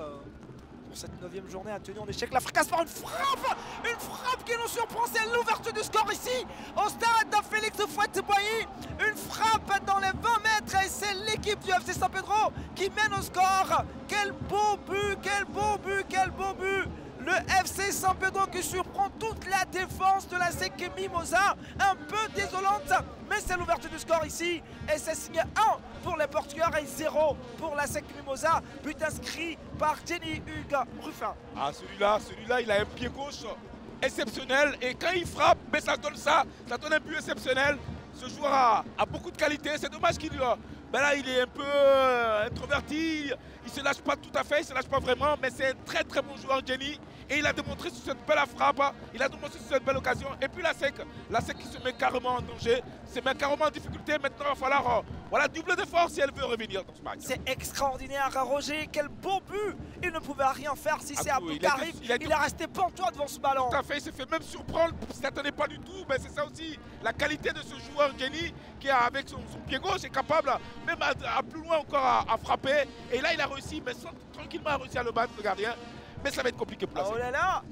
pour cette 9e journée a tenu en échec l'Afrique par une frappe qui nous surprend, c'est l'ouverture du score ici au stade Félix Houphouët-Boigny. Une frappe dans les 20 mètres et c'est l'équipe du FC San Pedro qui mène au score. Quel beau but, quel beau but, quel beau but. Le FC San Pedro qui surprend toute la défense de la SEC Mimosa, un peu désolante, mais c'est l'ouverture du score ici et c'est signé 1 pour les Portugais et 0 pour la SEC Mimosa, but inscrit par Jenny Hugues Ruffin. Ah, celui-là, il a un pied gauche exceptionnel. Et quand il frappe, ben, ça donne un but exceptionnel. Ce joueur a beaucoup de qualité. C'est dommage qu'il ben là, il est un peu introverti. Il ne se lâche pas tout à fait, il ne se lâche pas vraiment. Mais c'est un très très bon joueur, Jenny. Et il a démontré sur cette belle frappe, il a démontré sur cette belle occasion. Et puis la SEC qui se met carrément en danger, se met carrément en difficulté. Maintenant, il va falloir voilà, doubler d'efforts si elle veut revenir dans ce match. C'est extraordinaire, Roger. Quel beau but. Il ne pouvait rien faire si c'est Abdou Karim. Il est resté pantois devant ce ballon. Tout à fait, il s'est fait même surprendre. Il ne s'attendait pas du tout. Mais c'est ça aussi, la qualité de ce joueur, Jenny, qui avec son pied gauche est capable, même à plus loin encore, à frapper. Et là, il a réussi, mais tranquillement, a réussi à le battre, le gardien. Mais ça va être compliqué pour la SEC. Oh là là,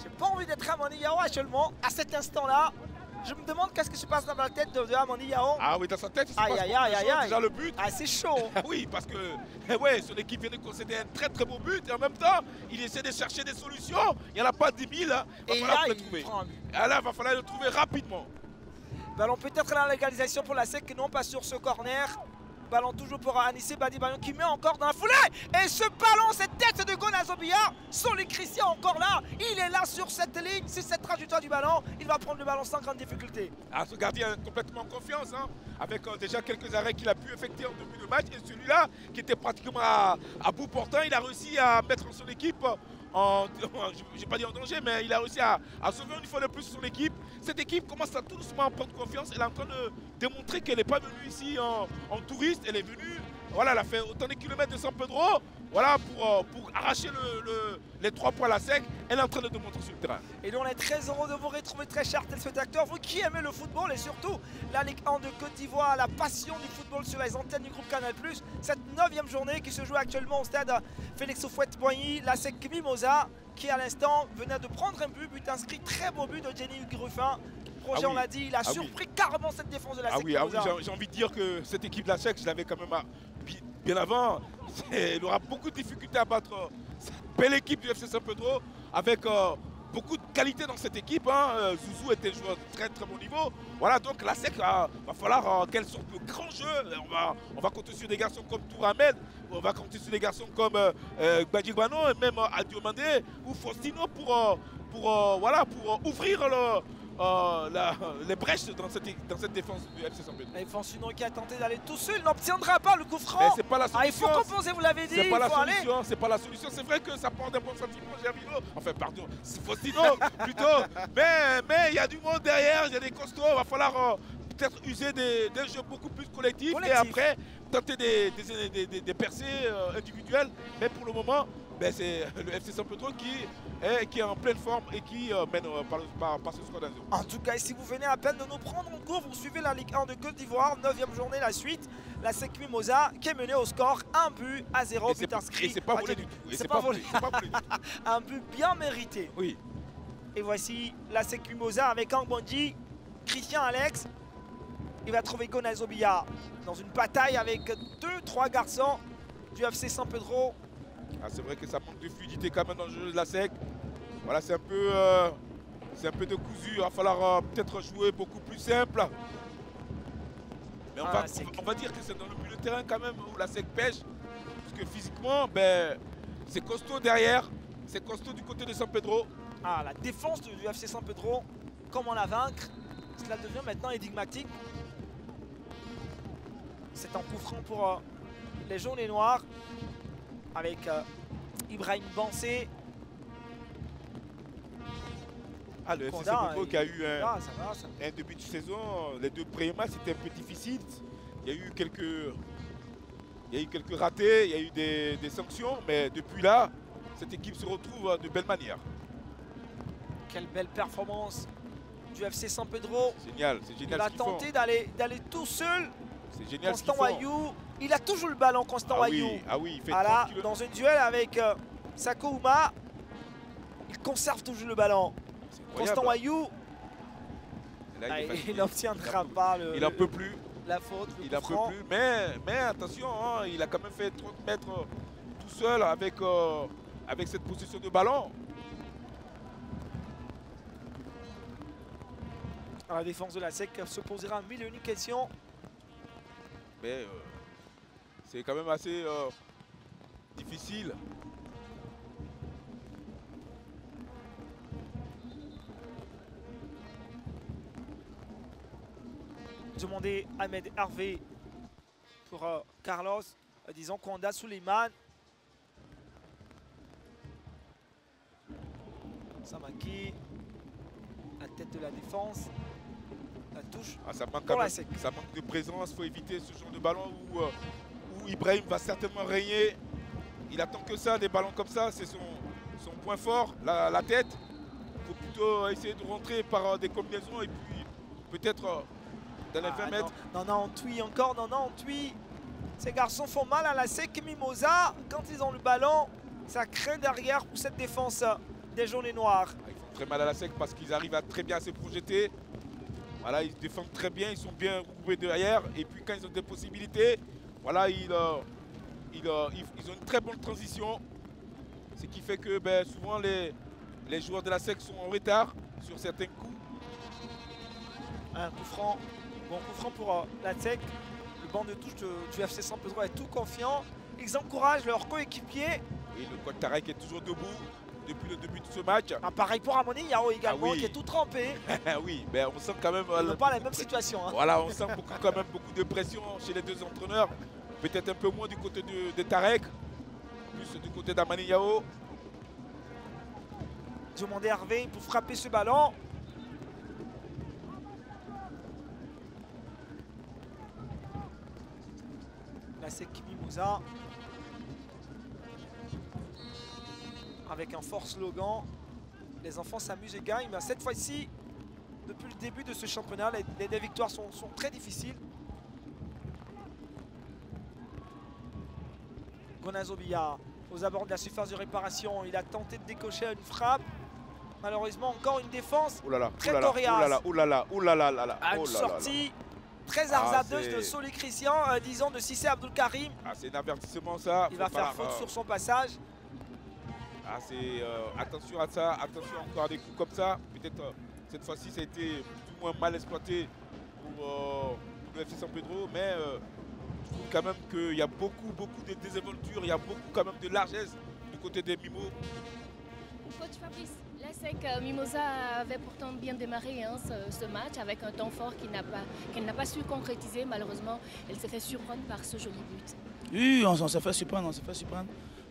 j'ai pas envie d'être Amani Yao actuellement, à cet instant-là. Je me demande qu'est-ce qui se passe dans la tête de Amani Yao. Ah oui, dans sa tête, il se passe déjà le but. Ah, c'est chaud. Oui, parce que ouais, son équipe vient de concéder un très très beau but. Et en même temps, il essaie de chercher des solutions. Il n'y en a pas 10 000. Il va falloir le trouver. Et là, il va falloir le trouver rapidement. Ballon peut-être la légalisation pour la SEC, non pas sur ce corner. Ballon toujours pour Anissé Badi, ballon qui met encore dans la foulée. Et ce ballon, cette tête de Gonazobia, Soli Christian encore là. Il est là sur cette ligne, sur cette trajectoire du ballon. Il va prendre le ballon sans grande difficulté. Ah, ce gardien a complètement en confiance, hein, avec déjà quelques arrêts qu'il a pu effectuer en début de match. Et celui-là, qui était pratiquement à bout portant, il a réussi à mettre son équipe je ne vais pas dire en danger, mais il a réussi à sauver une fois de plus son équipe. Cette équipe commence à tout doucement prendre confiance. Elle est en train de démontrer qu'elle n'est pas venue ici en touriste. Elle est venue, voilà, elle a fait autant de kilomètres de San Pedro, voilà, pour arracher les 3 points à la SEC. Elle est en train de démontrer sur le terrain. Et nous, on est très heureux de vous retrouver, très chers téléspectateurs. Vous qui aimez le football et surtout la Ligue 1 de Côte d'Ivoire, la passion du football sur les antennes du groupe Canal+. Cette 9e journée qui se joue actuellement au stade Félix Houphouët-Boigny, la SEC Mimosa, qui à l'instant venait de prendre un but inscrit, très beau but de Jenny Gruffin. Roger, on l'a dit, il a surpris carrément cette défense de la SEC Mimosa. J'ai envie de dire que cette équipe de la SEC, je l'avais quand même bien avant. Elle aura beaucoup de difficultés à battre cette belle équipe du FC San Pedro avec beaucoup de qualité dans cette équipe. Hein. Zouzou était un joueur de très très bon niveau. Voilà, donc la SEC va falloir qu'elle sorte de grands jeux. On va compter sur des garçons comme Touramed, on va compter sur des garçons comme Badjigbano et même Adiomandé ou Faustino pour ouvrir les brèches dans cette défense du FC San Pedro. Et Faustino qui a tenté d'aller tout seul n'obtiendra pas le coup franc. Mais c'est pas la solution. Il faut composer, vous l'avez dit. C'est pas la solution. C'est pas la solution. C'est vrai que ça porte un bon sentiment, Gervino. Enfin, pardon, c'est Faustino plutôt. Mais il y a du monde derrière, il y a des costauds. Il va falloir peut-être user des jeux beaucoup plus collectifs et après tenter des percées individuelles. Mais pour le moment, c'est le FC San Pedro qui est en pleine forme et qui mène par ce score d'un 0. En tout cas, si vous venez à peine de nous prendre en cours, vous suivez la Ligue 1 de Côte d'Ivoire, 9e journée, la suite. La SEC Mimosa qui est menée au score 1-0, but inscrit. Et c'est pas volé du tout. C'est pas volé. Un but bien mérité. Oui. Et voici la SEC Mimosa avec Angbondi, Christian Alex. Il va trouver Gonazobia dans une bataille avec 2-3 garçons du FC San Pedro. Ah, c'est vrai que ça manque de fluidité quand même dans le jeu de la SEC. Voilà, c'est un peu de cousu. Il va falloir peut-être jouer beaucoup plus simple. Mais on va dire que c'est dans le milieu de terrain quand même où la SEC pêche. Parce que physiquement, c'est costaud derrière. C'est costaud du côté de San Pedro. Ah, la défense du FC San Pedro, comment la vaincre? Cela devient maintenant énigmatique. C'est un coup franc pour les jaunes et noirs. Avec Ibrahim Bansé. Ah, le FC San Pedro qui a eu un début de saison. Les 2 premiers matchs, c'était un peu difficile. Il y a eu quelques ratés, il y a eu des sanctions. Mais depuis là, cette équipe se retrouve de belle manière. Quelle belle performance du FC San Pedro. Génial, c'est génial. Il a tenté d'aller tout seul. C'est génial. Constant Wayou, il a toujours le ballon, Constant Wayou. Oui, il fait dans un duel avec Sako Ouma, il conserve toujours le ballon. Constant Wayou, il n'obtiendra pas il n'en peut plus. La faute. Il n'en peut plus. Mais attention, hein, il a quand même fait 30 mètres tout seul avec cette position de ballon. La défense de la SEC se posera 1001 questions. Mais c'est quand même assez difficile. Demander Ahmed Hervé pour Carlos. Disons Kwanda Suleiman. Samaki. La tête de la défense. La touche. Ah, ça manque pour la même, SEC. ça manque de présence. Il faut éviter ce genre de ballon où Ibrahim va certainement régner. Il attend que ça, des ballons comme ça. C'est son point fort, la tête. Il faut plutôt essayer de rentrer par des combinaisons et puis peut-être dans les 20 mètres. Non, on tuit encore. Non, on tuit. Ces garçons font mal à la SEC Mimosa. Quand ils ont le ballon, ça craint derrière pour cette défense des jaunes et noirs. Ils font très mal à la SEC parce qu'ils arrivent à très bien se projeter. Voilà, ils défendent très bien, ils sont bien regroupés derrière. Et puis quand ils ont des possibilités, voilà, ils ont une très bonne transition. Ce qui fait que souvent les joueurs de la SEC sont en retard sur certains coups. Un coup franc. Bon coup franc pour la SEC. Le banc de touche du FC San Pedro est tout confiant. Ils encouragent leurs coéquipiers. Et le coach Tarek est toujours debout depuis le début de ce match. Pareil pour Amoni Yao également, oui. qui est tout trempé. Oui, on sent quand même... Ils n'ont pas la même situation. Hein. Voilà, on sent quand même beaucoup de pression chez les deux entraîneurs. Peut-être un peu moins du côté de Tarek, plus du côté d'Amani Yao. Demander Hervé pour frapper ce ballon. La SEC Mimosa. Avec un fort slogan. Les enfants s'amusent et gagnent. Mais cette fois-ci, depuis le début de ce championnat, les victoires sont très difficiles. Gonazo Billa aux abords de la surface de réparation. Il a tenté de décocher une frappe. Malheureusement, encore une défense très coriace. Une sortie très hasardeuse de Soli Christian, disons de Cissé Abdul Karim. C'est un avertissement ça. Il va faire faute sur son passage. Attention à ça, attention encore à des coups comme ça. Peut-être cette fois-ci ça a été plus ou moins mal exploité pour le FC San Pedro, mais je trouve quand même qu'il y a beaucoup de désaventure, il y a beaucoup quand même de largesse du côté des Mimos. Coach Fabrice, la SEC Mimosa avait pourtant bien démarré ce match avec un temps fort qu'elle n'a pas su concrétiser. Malheureusement, elle s'est fait surprendre par ce joli but. Oui, on s'est fait surprendre,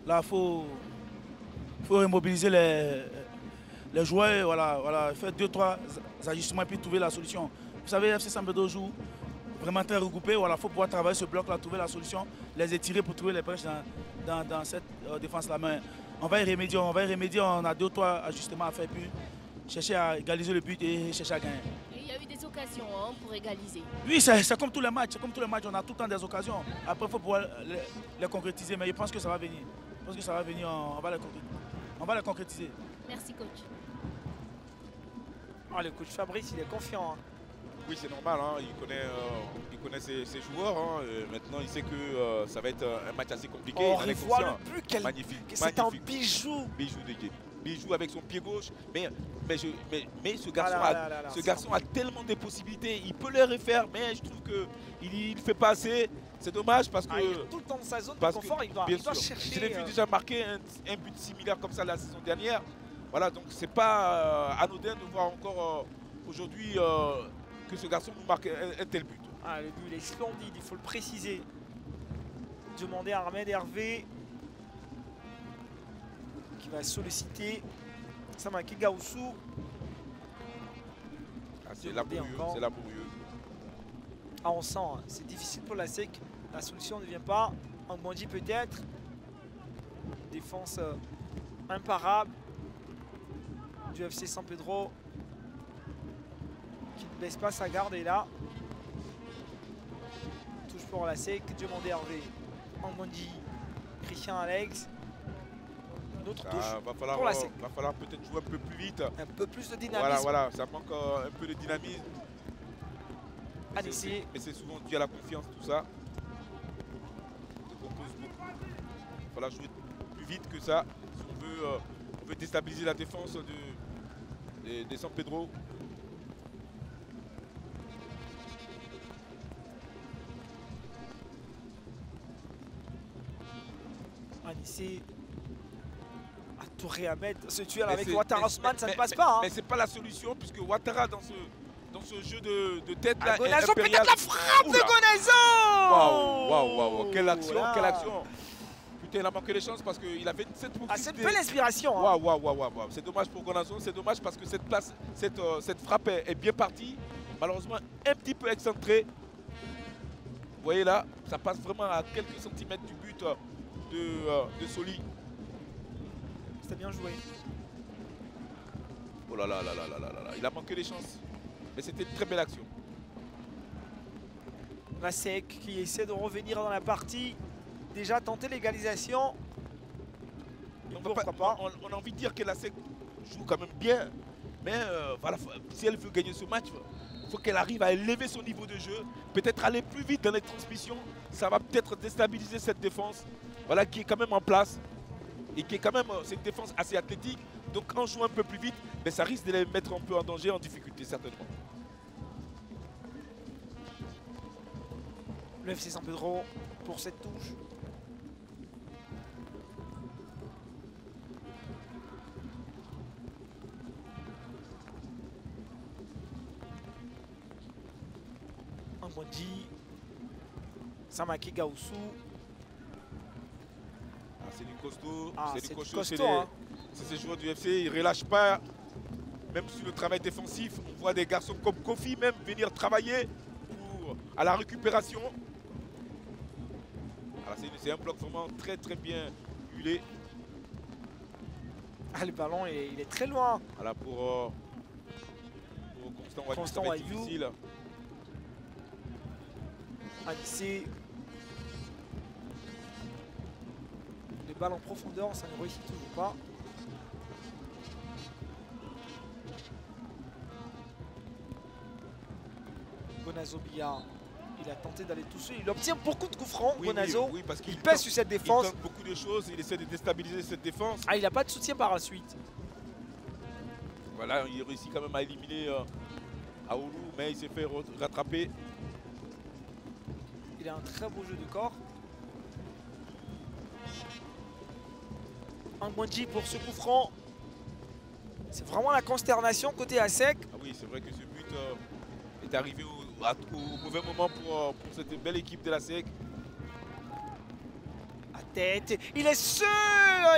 Là, il faut remobiliser les joueurs, voilà, faire 2-3 ajustements et puis trouver la solution. Vous savez, FC San Pedro joue vraiment très regroupé. Voilà, il faut pouvoir travailler ce bloc-là, trouver la solution, les étirer pour trouver les brèches dans cette défense-là. Mais on va y remédier, on a 2-3 ajustements à faire, puis chercher à égaliser le but et chercher à gagner. Et il y a eu des occasions pour égaliser. Oui, c'est comme tous les matchs, on a tout le temps des occasions. Après, il faut pouvoir les concrétiser, mais je pense que ça va venir. On va les concrétiser. Merci coach. Le coach Fabrice, il est confiant. Oui, c'est normal, il connaît ses joueurs. Maintenant, il sait que ça va être un match assez compliqué. On revoit le but, magnifique. C'est un bijou. Bijou avec son pied gauche. Mais ce garçon a tellement de possibilités. Il peut les refaire, mais je trouve qu'il ne fait pas assez. C'est dommage parce que... il est tout le temps dans sa zone de confort, il doit chercher... Je l'ai vu déjà marquer un but similaire comme ça la saison dernière. Voilà, donc c'est pas anodin de voir encore aujourd'hui que ce garçon nous marque un tel but. Le but il est splendide, il faut le préciser. Demander à Ahmed Hervé qui va solliciter Samaki Gaoussou. C'est laborieux. On sent, c'est difficile pour la SEC. La solution ne vient pas. En Bondi peut-être. Défense imparable du FC San Pedro qui ne baisse pas sa garde. Et là, touche pour la SEC. Demander Hervé. En Bondi, Christian Alex. Une autre touche pour la SEC. Va falloir peut-être jouer un peu plus vite. Un peu plus de dynamisme. Voilà, ça manque un peu de dynamisme. Mais c'est souvent dû à la confiance, tout ça. Il va falloir jouer plus vite que ça si on veut déstabiliser la défense de San Pedro. Anissé à tout réamettre. Ce duel avec Ouattara Osman, ça ne passe pas. Mais c'est pas la solution puisque Ouattara dans ce jeu de tête là. Gonazo, peut-être la frappe de Gonazo. Waouh, quelle action, quelle action. Putain, il a manqué les chances parce qu'il avait cette possibilité. Ah, c'est une belle inspiration. Hein. Waouh. C'est dommage pour Gonazo, c'est dommage parce que cette frappe est bien partie. Malheureusement, un petit peu excentrée. Vous voyez là, ça passe vraiment à quelques centimètres du but de Soli. C'était bien joué. Oh là là, il a manqué les chances. Mais c'était une très belle action. La SEC qui essaie de revenir dans la partie. Déjà tenté l'égalisation. Pourquoi pas. On a envie de dire que la SEC joue quand même bien. Mais voilà, si elle veut gagner ce match, il faut qu'elle arrive à élever son niveau de jeu. Peut-être aller plus vite dans les transmissions. Ça va peut-être déstabiliser cette défense. Voilà, qui est quand même en place. Et qui est quand même cette défense assez athlétique. Donc en jouant un peu plus vite, mais ça risque de les mettre un peu en danger, en difficulté certainement. Le FC San Pedro pour cette touche. Ambondji, Samaki Gaoussou. C'est du costaud, c'est du costaud. C'est ces joueurs du FC, ils ne relâchent pas. Même sur le travail défensif, on voit des garçons comme Kofi même venir travailler à la récupération. C'est un bloc vraiment très bien huilé. Ah, le ballon il est très loin. Voilà pour Constant Wayou, difficile. Anissé. Les balles en profondeur, ça ne réussit toujours pas. Gonazo Bia, il a tenté d'aller tout seul. Il obtient beaucoup de coups francs, Gonazo. Oui, parce qu'il pèse sur cette défense. Il tente beaucoup de choses, il essaie de déstabiliser cette défense. Ah, il n'a pas de soutien par la suite. Voilà, il réussit quand même à éliminer Aoulou, mais il s'est fait rattraper. Il a un très beau jeu de corps. Ambondji pour ce coup franc. C'est vraiment la consternation côté ASEC. Ah oui, c'est vrai que ce but est arrivé au mauvais moment pour cette belle équipe de l'ASEC. À tête, il est seul.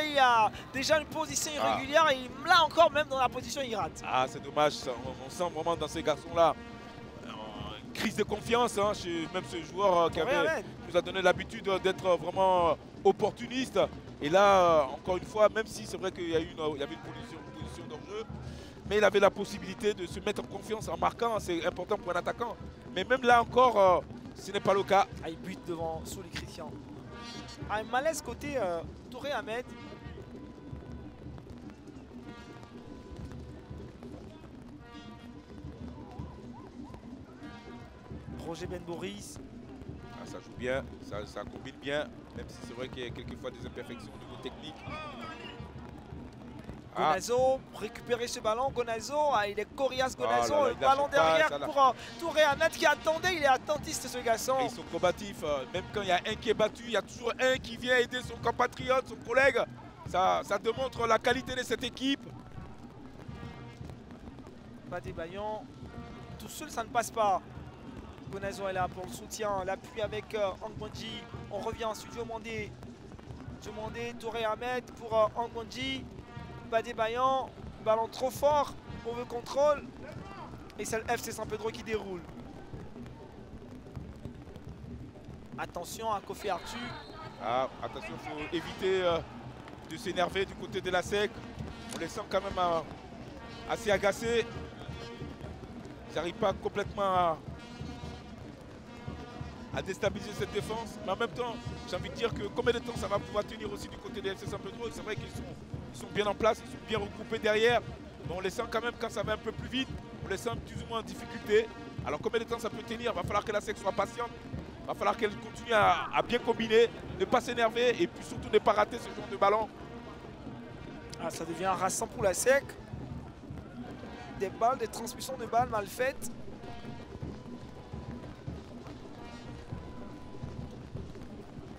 Il a déjà une position irrégulière et là encore même dans la position il rate. Ah, c'est dommage, on sent vraiment dans ces garçons-là une crise de confiance chez même ce joueur qui nous a donné l'habitude d'être vraiment opportuniste. Et là, encore une fois, même si c'est vrai qu'il y avait une position d'enjeu, mais il avait la possibilité de se mettre en confiance en marquant, c'est important pour un attaquant. Mais même là encore, ce n'est pas le cas. Ah, il bute devant Souli Christian. Ah, un malaise côté Touré Ahmed. Roger Ben Boris. Ah, ça joue bien, ça combine bien, même si c'est vrai qu'il y a quelquefois des imperfections au niveau technique. Gonazo, récupérer ce ballon. Gonazo, il est coriace Gonazo. Le ballon derrière pour Touré Ahmed qui attendait. Il est attentiste ce garçon. Ils sont combatifs. Même quand il y a un qui est battu, il y a toujours un qui vient aider son compatriote, son collègue. Ça démontre la qualité de cette équipe. Badé-Bayon. Tout seul, ça ne passe pas. Gonazo est là pour le soutien. L'appui avec Ambondji. On revient ensuite. Diomandé, Touré Ahmed pour Ambondji. Badé-Bayon, ballon trop fort, mauvais contrôle. Et c'est le FC San Pedro qui déroule. Attention à Kofi Artu. Ah, attention, il faut éviter de s'énerver du côté de la SEC. On les sent quand même assez agacés. Ils n'arrivent pas complètement à déstabiliser cette défense. Mais en même temps, j'ai envie de dire que combien de temps ça va pouvoir tenir aussi du côté des FC San Pedro. C'est vrai qu'ils sont bien en place, ils sont bien regroupés derrière. Mais on les sent quand même, quand ça va un peu plus vite, on les sent plus ou moins en difficulté. Alors combien de temps ça peut tenir? Il va falloir que la SEC soit patiente. Il va falloir qu'elle continue à bien combiner, ne pas s'énerver et puis surtout ne pas rater ce genre de ballon. Ah, ça devient harassant pour la SEC. Des balles, des transmissions de balles mal faites.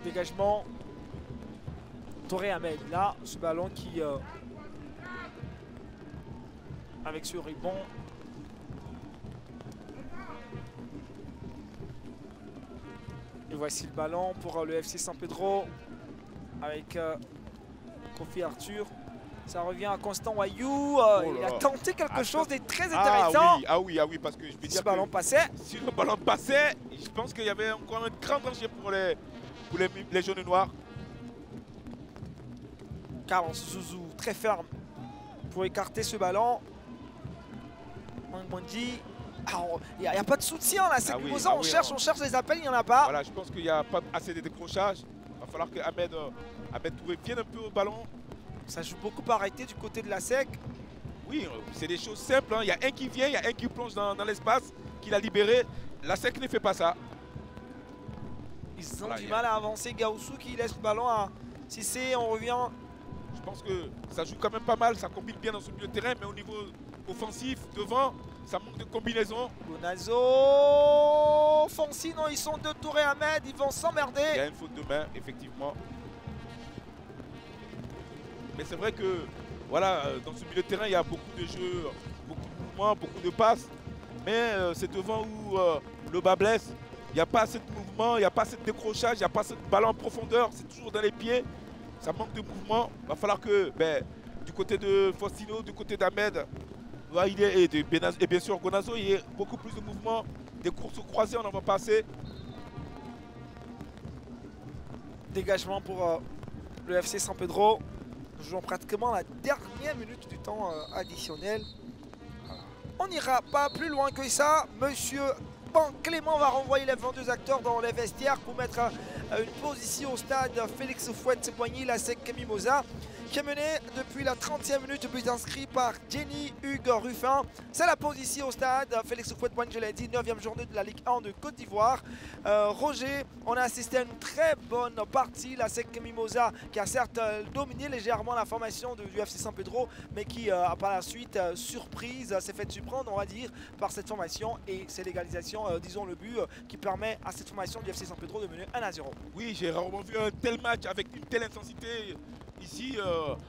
Dégagement. Touré Ahmed, là, ce ballon qui, avec ce rebond, Et voici le ballon pour le FC San Pedro avec Kofi Arthur. Ça revient à Constant Wayou. Il a tenté quelque chose de très intéressant. Ah oui, parce que je peux dire le ballon passait. Si le ballon passait, je pense qu'il y avait encore un grand danger pour les jaunes et noirs. Carlos Zouzou, très ferme pour écarter ce ballon. Mangbondi. Il n'y a pas de soutien là, c'est on cherche les appels, il n'y en a pas. Voilà, je pense qu'il n'y a pas assez de décrochage. Il va falloir que Ahmed Touré vienne un peu au ballon. Ça joue beaucoup par arrêté du côté de la SEC. Oui, c'est des choses simples. Hein. Il y a un qui vient, il y a un qui plonge dans l'espace, qu'il a libéré. La SEC ne fait pas ça. Ils ont du mal à avancer. Gaoussou qui laisse le ballon à Cissé, on revient. Je pense que ça joue quand même pas mal, ça combine bien dans ce milieu de terrain, mais au niveau offensif, devant, ça manque de combinaison. Bonazo, Fonsi, non, ils sont deux Touré Ahmed, ils vont s'emmerder. Il y a une faute de main, effectivement. Mais c'est vrai que voilà, dans ce milieu de terrain, il y a beaucoup de jeux, beaucoup de mouvements, beaucoup de passes. Mais c'est devant où le bas blesse. Il n'y a pas assez de mouvement, il n'y a pas assez de décrochage, il n'y a pas assez de ballon en profondeur. C'est toujours dans les pieds. Ça manque de mouvement. Il va falloir que du côté de Faustino, du côté d'Ahmed et bien sûr Gonazo, il y ait beaucoup plus de mouvement. Des courses croisées, on en va passer. Dégagement pour le FC San Pedro. Nous jouons pratiquement la dernière minute du temps additionnel. On n'ira pas plus loin que ça. Monsieur Clément va renvoyer les 22 acteurs dans les vestiaires pour mettre une pause ici au stade Félix Houphouët-Boigny, la SEC Mimosa, qui est menée depuis la 30e minute, but inscrit par Jenny Hugues Ruffin. C'est la pause ici au stade Félix Houphouët-Boigny, je l'ai dit, 9e journée de la Ligue 1 de Côte d'Ivoire. Roger, on a assisté à une très bonne partie, la SEC Mimosa qui a certes dominé légèrement la formation du FC San Pedro, mais qui par la suite, surprise, s'est fait surprendre, on va dire, par cette formation, et c'est l'égalisation, disons le but, qui permet à cette formation du FC San Pedro de mener 1-0. Oui, j'ai rarement vu un tel match avec une telle intensité ici,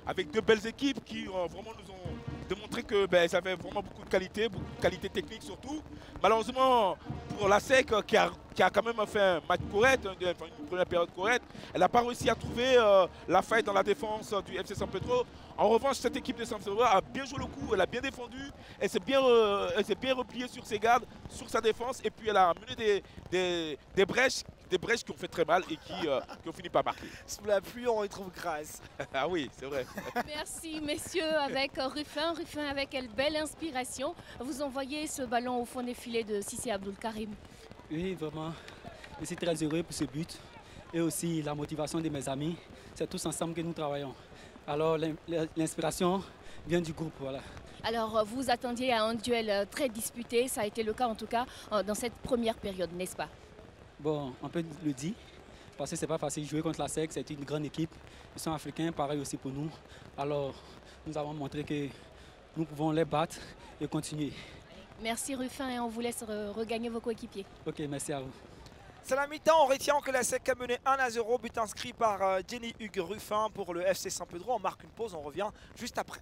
avec deux belles équipes qui vraiment nous ont démontré que ça avait vraiment beaucoup de qualité technique surtout. Malheureusement pour la SEC qui a quand même fait un match correct, une première période correcte, elle n'a pas réussi à trouver la faille dans la défense du FC San Pedro. En revanche, cette équipe de San Pedro a bien joué le coup, elle a bien défendu, elle s'est bien repliée sur ses gardes, sur sa défense, et puis elle a mené des brèches qui ont fait très mal et qui ont fini par marquer. Sous la pluie, on retrouve grâce. Ah oui, c'est vrai. Merci messieurs avec Ruffin. Ruffin avec quelle belle inspiration. Vous envoyez ce ballon au fond des filets de Cissé Abdoul Karim. Oui, vraiment. Je suis très heureux pour ce but. Et aussi la motivation de mes amis. C'est tous ensemble que nous travaillons. Alors l'inspiration vient du groupe, voilà. Alors vous attendiez à un duel très disputé. Ça a été le cas en tout cas dans cette première période, n'est-ce pas? Bon, on peut le dire, parce que c'est pas facile de jouer contre la SEC, c'est une grande équipe. Ils sont africains, pareil aussi pour nous. Alors, nous avons montré que nous pouvons les battre et continuer. Merci Ruffin et on vous laisse regagner vos coéquipiers. Ok, merci à vous. C'est la mi-temps, on retient que la SEC a mené 1-0, but inscrit par Jenny Hugues Ruffin pour le FC San Pedro. On marque une pause, on revient juste après.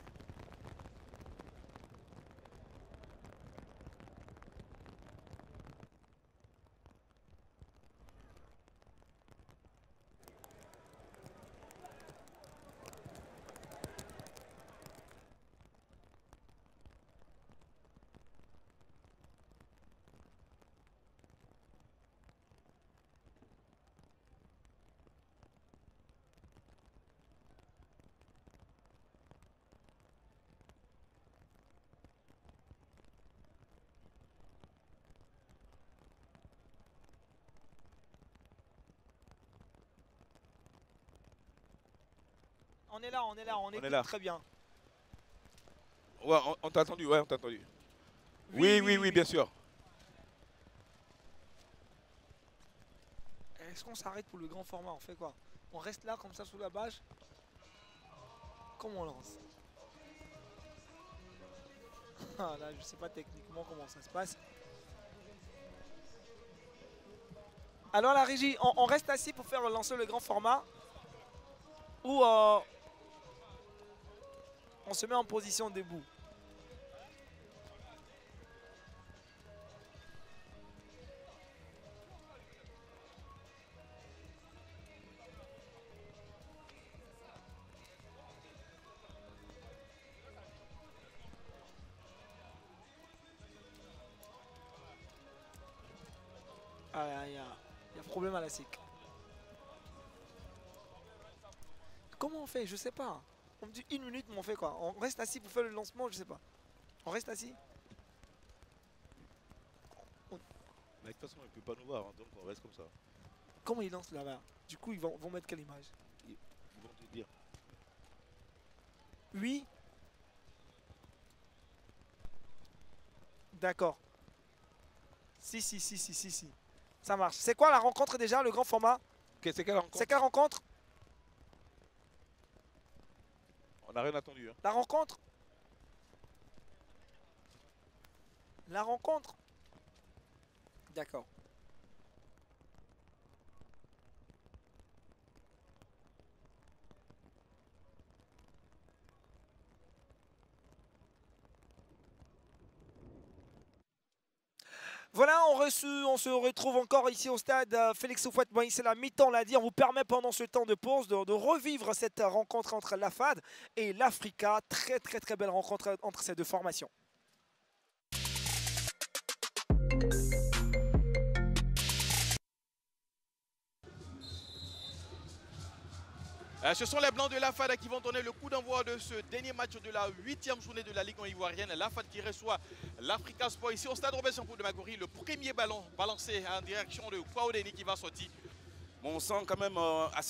On est là, on écoute très bien. Ouais, on t'a entendu, ouais, on t'a entendu. Oui, bien sûr. Est-ce qu'on s'arrête pour le grand format? On fait quoi? On reste là comme ça sous la bâche? Comment on lance? Là, je sais pas techniquement comment ça se passe. Alors la régie, on reste assis pour faire lancer le grand format ou on se met en position debout? Ah, il y a problème à la SEC. Comment on fait? Je sais pas. On me dit 1 minute, mais on fait quoi? On reste assis pour faire le lancement? Je sais pas. On reste assis? Mais de toute façon, il ne peut pas nous voir, hein, donc on reste comme ça. Comment ils lancent là-bas? Du coup, ils vont mettre quelle image? Ils vont te dire. Oui. D'accord. Si. Ça marche. C'est quoi la rencontre déjà, le grand format? C'est quelle rencontre? C'est quelle rencontre? On n'a rien attendu. Hein. La rencontre? La rencontre? D'accord. Voilà, on se retrouve encore ici au stade Félix Houphouët-Boigny. C'est la mi-temps, on l'a dit. On vous permet pendant ce temps de pause de revivre cette rencontre entre la FAD et l'Africa. Très belle rencontre entre ces deux formations. Ce sont les Blancs de la FAD qui vont donner le coup d'envoi de ce dernier match de la 8e journée de la Ligue ivoirienne. La FAD qui reçoit l'Africa Sport ici au stade Robinson de Magori. Le premier ballon balancé en direction de Kwaodeni qui va sortir. Bon, on sent quand même assez